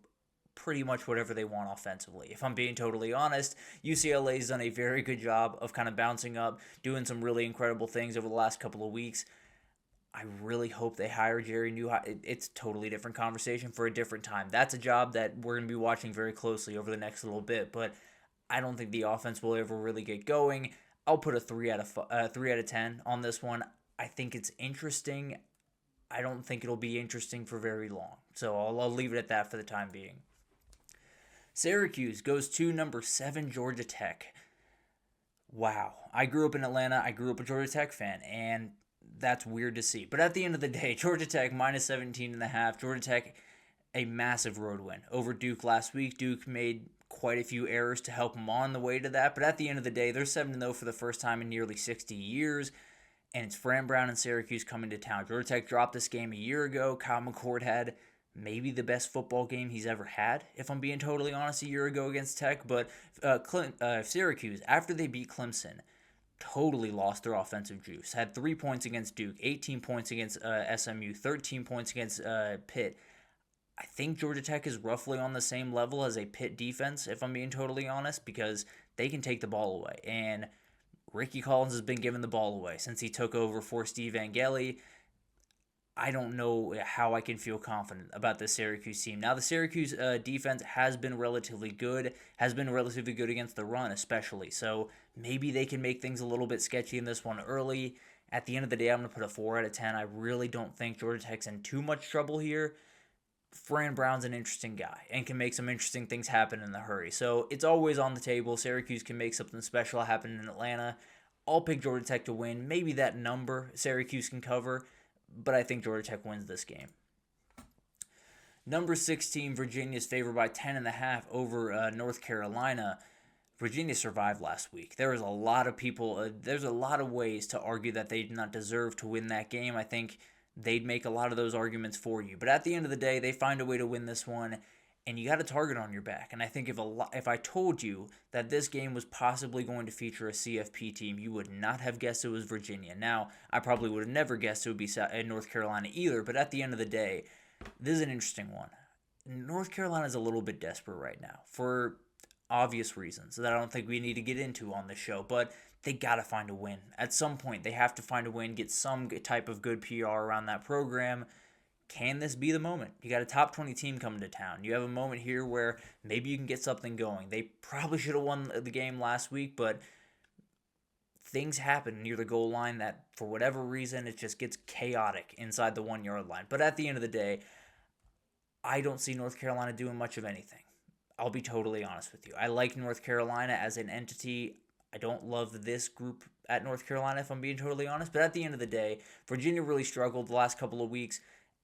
pretty much whatever they want offensively. If I'm being totally honest, UCLA's done a very good job of kind of bouncing up, doing some really incredible things over the last couple of weeks. I really hope they hire Jerry Neuheim. It's a totally different conversation for a different time. That's a job that we're going to be watching very closely over the next little bit, but I don't think the offense will ever really get going. I'll put a 3 out of 10 on this one. I think it's interesting. I don't think it'll be interesting for very long, so I'll leave it at that for the time being. Syracuse goes to number 7 Georgia Tech. Wow. I grew up in Atlanta. I grew up a Georgia Tech fan, and that's weird to see. But at the end of the day, Georgia Tech minus 17.5. Georgia Tech, a massive road win over Duke last week. Duke made quite a few errors to help them on the way to that. But at the end of the day, they're 7-0 for the first time in nearly 60 years. And it's Fran Brown and Syracuse coming to town. Georgia Tech dropped this game a year ago. Kyle McCord had maybe the best football game he's ever had, if I'm being totally honest, a year ago against Tech. But Syracuse, after they beat Clemson, totally lost their offensive juice. Had 3 points against Duke, 18 points against SMU, 13 points against Pitt. I think Georgia Tech is roughly on the same level as a Pitt defense, if I'm being totally honest, because they can take the ball away. And Ricky Collins has been giving the ball away since he took over for Steve Angeli. I don't know how I can feel confident about the Syracuse team. Now, the Syracuse defense has been relatively good against the run, especially. So maybe they can make things a little bit sketchy in this one early. At the end of the day, I'm going to put a 4 out of 10. I really don't think Georgia Tech's in too much trouble here. Fran Brown's an interesting guy and can make some interesting things happen in a hurry. So it's always on the table. Syracuse can make something special happen in Atlanta. I'll pick Georgia Tech to win. Maybe that number Syracuse can cover, but I think Georgia Tech wins this game. Number 16, Virginia is favored by 10.5 over North Carolina. Virginia survived last week. There was a lot of people, there's a lot of ways to argue that they did not deserve to win that game. I think they'd make a lot of those arguments for you. But at the end of the day, they find a way to win this one, and you got a target on your back. And I think if I told you that this game was possibly going to feature a CFP team, you would not have guessed it was Virginia. Now, I probably would have never guessed it would be North Carolina either, but at the end of the day, this is an interesting one. North Carolina is a little bit desperate right now for obvious reasons that I don't think we need to get into on this show, but they got to find a win. At some point, they have to find a win, get some type of good PR around that program. Can this be the moment? You got a top 20 team coming to town. You have a moment here where maybe you can get something going. They probably should have won the game last week, but things happen near the goal line that, for whatever reason, it just gets chaotic inside the 1-yard line. But at the end of the day, I don't see North Carolina doing much of anything. I'll be totally honest with you. I like North Carolina as an entity. I don't love this group at North Carolina, if I'm being totally honest. But at the end of the day, Virginia really struggled the last couple of weeks.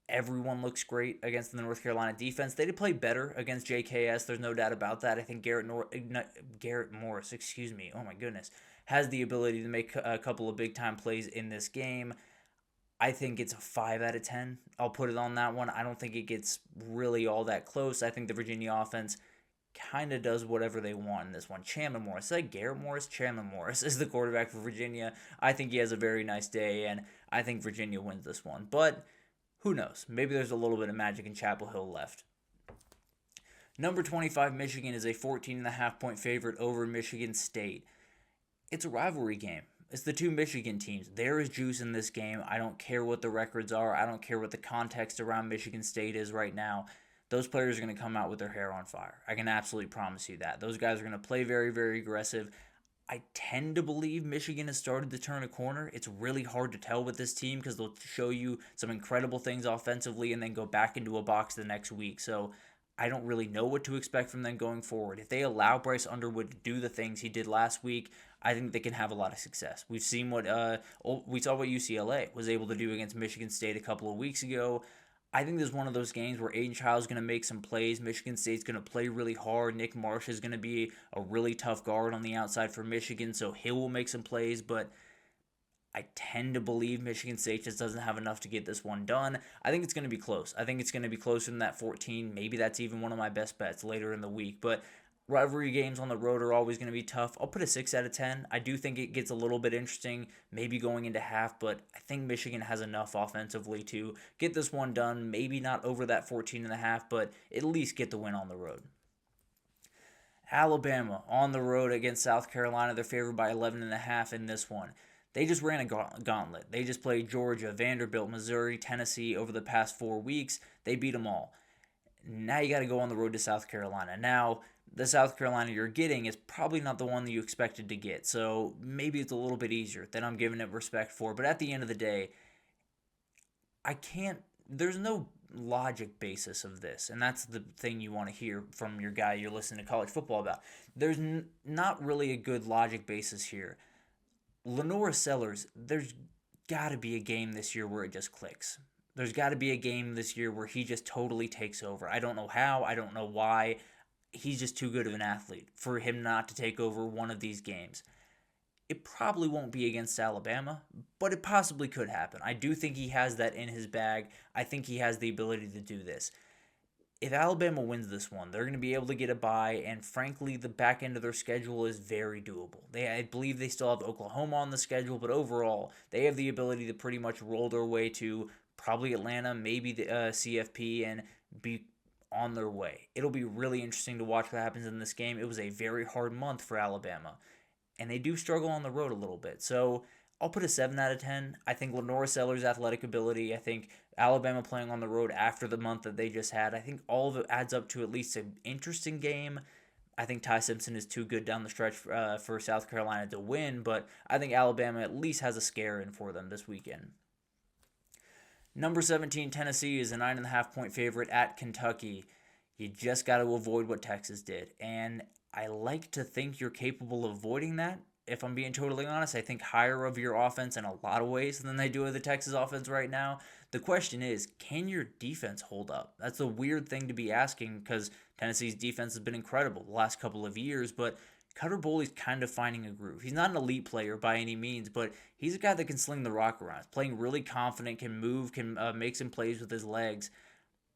Everyone looks great against the North Carolina defense. They did play better against JKS. There's no doubt about that. I think Garrett Morris, oh my goodness, has the ability to make a couple of big-time plays in this game. I think it's a 5 out of 10. I'll put it on that one. I don't think it gets really all that close. I think the Virginia offense kind of does whatever they want in this one. Chandler Morris. Is that Garrett Morris? Chandler Morris is the quarterback for Virginia. I think he has a very nice day, and I think Virginia wins this one. But who knows? Maybe there's a little bit of magic in Chapel Hill left. Number 25, Michigan, is a 14.5-point favorite over Michigan State. It's a rivalry game. It's the two Michigan teams. There is juice in this game. I don't care what the records are. I don't care what the context around Michigan State is right now. Those players are going to come out with their hair on fire. I can absolutely promise you that. Those guys are going to play very, very aggressive. I tend to believe Michigan has started to turn a corner. It's really hard to tell with this team because they'll show you some incredible things offensively and then go back into a box the next week. So I don't really know what to expect from them going forward. If they allow Bryce Underwood to do the things he did last week, I think they can have a lot of success. We saw what UCLA was able to do against Michigan State a couple of weeks ago. I think this is one of those games where Aiden Childs is going to make some plays. Michigan State's going to play really hard. Nick Marsh is going to be a really tough guard on the outside for Michigan, so he will make some plays, but I tend to believe Michigan State just doesn't have enough to get this one done. I think it's going to be close. I think it's going to be closer than that 14. Maybe that's even one of my best bets later in the week, but rivalry games on the road are always going to be tough. I'll put a 6 out of 10. I do think it gets a little bit interesting, maybe going into half, but I think Michigan has enough offensively to get this one done. Maybe not over that 14.5, but at least get the win on the road. Alabama on the road against South Carolina. They're favored by 11.5 in this one. They just ran a gauntlet. They just played Georgia, Vanderbilt, Missouri, Tennessee over the past 4 weeks. They beat them all. Now you got to go on the road to South Carolina. Now, the South Carolina you're getting is probably not the one that you expected to get. So maybe it's a little bit easier than I'm giving it respect for. But at the end of the day, there's no logic basis of this. And that's the thing you want to hear from your guy you're listening to college football about. There's not really a good logic basis here. Lenora Sellers, there's got to be a game this year where it just clicks. There's got to be a game this year where he just totally takes over. I don't know how. I don't know why. He's just too good of an athlete for him not to take over one of these games. It probably won't be against Alabama, but it possibly could happen. I do think he has that in his bag. I think he has the ability to do this. If Alabama wins this one, they're going to be able to get a bye, and frankly, the back end of their schedule is very doable. I believe they still have Oklahoma on the schedule, but overall, they have the ability to pretty much roll their way to probably Atlanta, maybe the CFP, and be on their way. It'll be really interesting to watch what happens in this game. It was a very hard month for Alabama, and they do struggle on the road a little bit. So I'll put a 7 out of 10. I think Lenora Sellers' athletic ability, I think Alabama playing on the road after the month that they just had, I think all of it adds up to at least an interesting game. I think Ty Simpson is too good down the stretch for South Carolina to win, but I think Alabama at least has a scare in for them this weekend. Number 17, Tennessee is a 9.5-point favorite at Kentucky. You just got to avoid what Texas did, and I like to think you're capable of avoiding that. If I'm being totally honest, I think higher of your offense in a lot of ways than they do of the Texas offense right now. The question is, can your defense hold up? That's a weird thing to be asking because Tennessee's defense has been incredible the last couple of years, but Cutter Boley's kind of finding a groove. He's not an elite player by any means, but he's a guy that can sling the rock around. He's playing really confident, can move, can make some plays with his legs.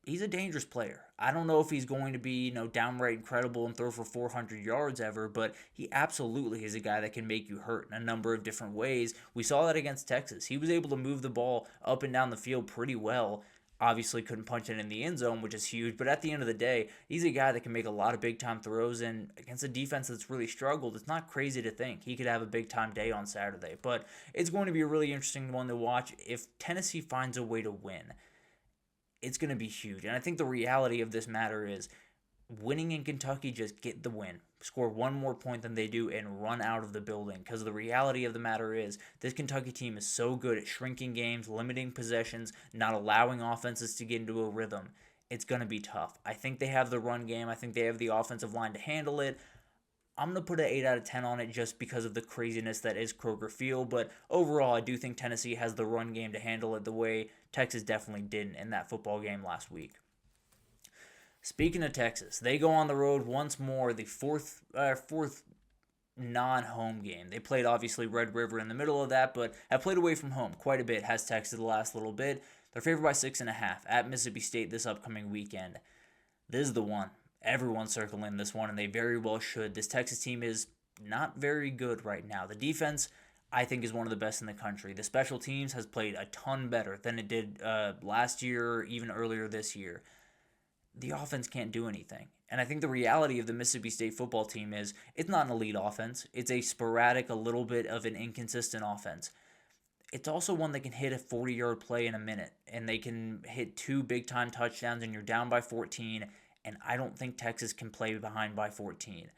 He's a dangerous player. I don't know if he's going to be, downright incredible and throw for 400 yards ever, but he absolutely is a guy that can make you hurt in a number of different ways. We saw that against Texas. He was able to move the ball up and down the field pretty well. Obviously couldn't punch it in the end zone, which is huge, but at the end of the day, he's a guy that can make a lot of big-time throws, and against a defense that's really struggled, it's not crazy to think he could have a big-time day on Saturday. But it's going to be a really interesting one to watch. If Tennessee finds a way to win, it's going to be huge. And I think the reality of this matter is winning in Kentucky, just get the win. Score one more point than they do and run out of the building. Because the reality of the matter is this Kentucky team is so good at shrinking games, limiting possessions, not allowing offenses to get into a rhythm. It's going to be tough. I think they have the run game. I think they have the offensive line to handle it. I'm going to put an 8 out of 10 on it just because of the craziness that is Kroger Field. But overall, I do think Tennessee has the run game to handle it the way Texas definitely didn't in that football game last week. Speaking of Texas, they go on the road once more, the fourth non-home game. They played, obviously, Red River in the middle of that, but have played away from home quite a bit, has Texas the last little bit. They're favored by 6.5 at Mississippi State this upcoming weekend. This is the one. Everyone's circling this one, and they very well should. This Texas team is not very good right now. The defense, I think, is one of the best in the country. The special teams has played a ton better than it did last year or even earlier this year. The offense can't do anything. And I think the reality of the Mississippi State football team is it's not an elite offense. It's a sporadic, a little bit of an inconsistent offense. It's also one that can hit a 40-yard play in a minute, and they can hit 2 big-time touchdowns, and you're down by 14, and I don't think Texas can play behind by 14.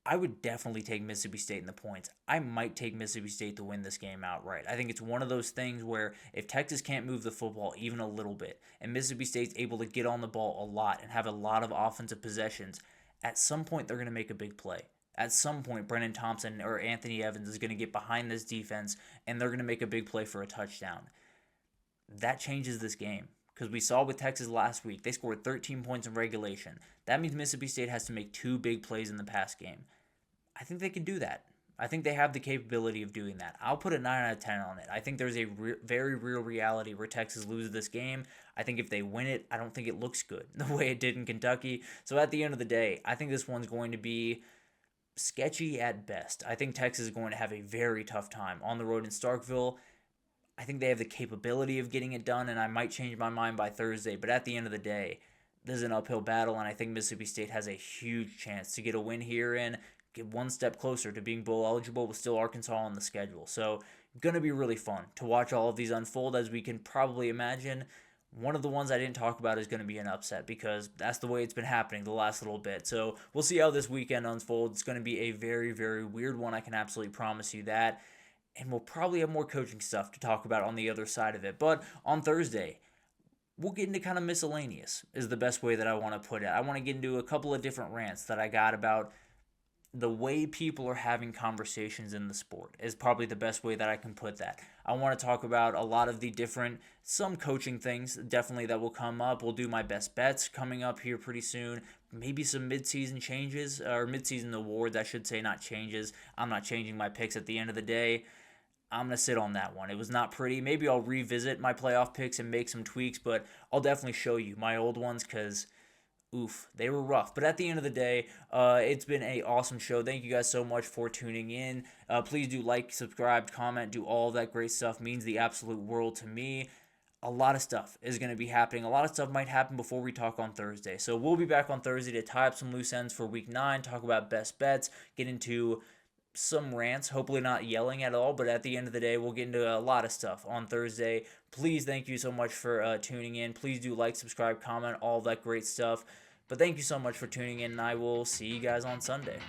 I would definitely take Mississippi State in the points. I might take Mississippi State to win this game outright. I think it's one of those things where if Texas can't move the football even a little bit, and Mississippi State's able to get on the ball a lot and have a lot of offensive possessions, at some point they're going to make a big play. At some point, Brennan Thompson or Anthony Evans is going to get behind this defense, and they're going to make a big play for a touchdown. That changes this game. Because we saw with Texas last week, they scored 13 points in regulation. That means Mississippi State has to make 2 big plays in the pass game. I think they can do that. I think they have the capability of doing that. I'll put a 9 out of 10 on it. I think there's a very real reality where Texas loses this game. I think if they win it, I don't think it looks good the way it did in Kentucky. So at the end of the day, I think this one's going to be sketchy at best. I think Texas is going to have a very tough time on the road in Starkville. I think they have the capability of getting it done, and I might change my mind by Thursday. But at the end of the day, this is an uphill battle, and I think Mississippi State has a huge chance to get a win here and get one step closer to being bowl eligible with still Arkansas on the schedule. So going to be really fun to watch all of these unfold, as we can probably imagine. One of the ones I didn't talk about is going to be an upset because that's the way it's been happening the last little bit. So we'll see how this weekend unfolds. It's going to be a very, very weird one. I can absolutely promise you that. And we'll probably have more coaching stuff to talk about on the other side of it. But on Thursday, we'll get into kind of miscellaneous is the best way that I want to put it. I want to get into a couple of different rants that I got about the way people are having conversations in the sport is probably the best way that I can put that. I want to talk about a lot of the different, some coaching things definitely that will come up. We'll do my best bets coming up here pretty soon. Maybe some midseason changes, or midseason awards, I should say, not changes. I'm not changing my picks at the end of the day. I'm going to sit on that one. It was not pretty. Maybe I'll revisit my playoff picks and make some tweaks, but I'll definitely show you my old ones because, oof, they were rough. But at the end of the day, it's been an awesome show. Thank you guys so much for tuning in. Please do like, subscribe, comment, do all of that great stuff. It means the absolute world to me. a lot of stuff is going to be happening. A lot of stuff might happen before we talk on Thursday. So we'll be back on Thursday to tie up some loose ends for week 9, talk about best bets, get into some rants, hopefully not yelling at all, but at the end of the day, we'll get into a lot of stuff on Thursday. Please, thank you so much for tuning in. Please do like, subscribe, comment, all that great stuff. But thank you so much for tuning in, and I will see you guys on Sunday.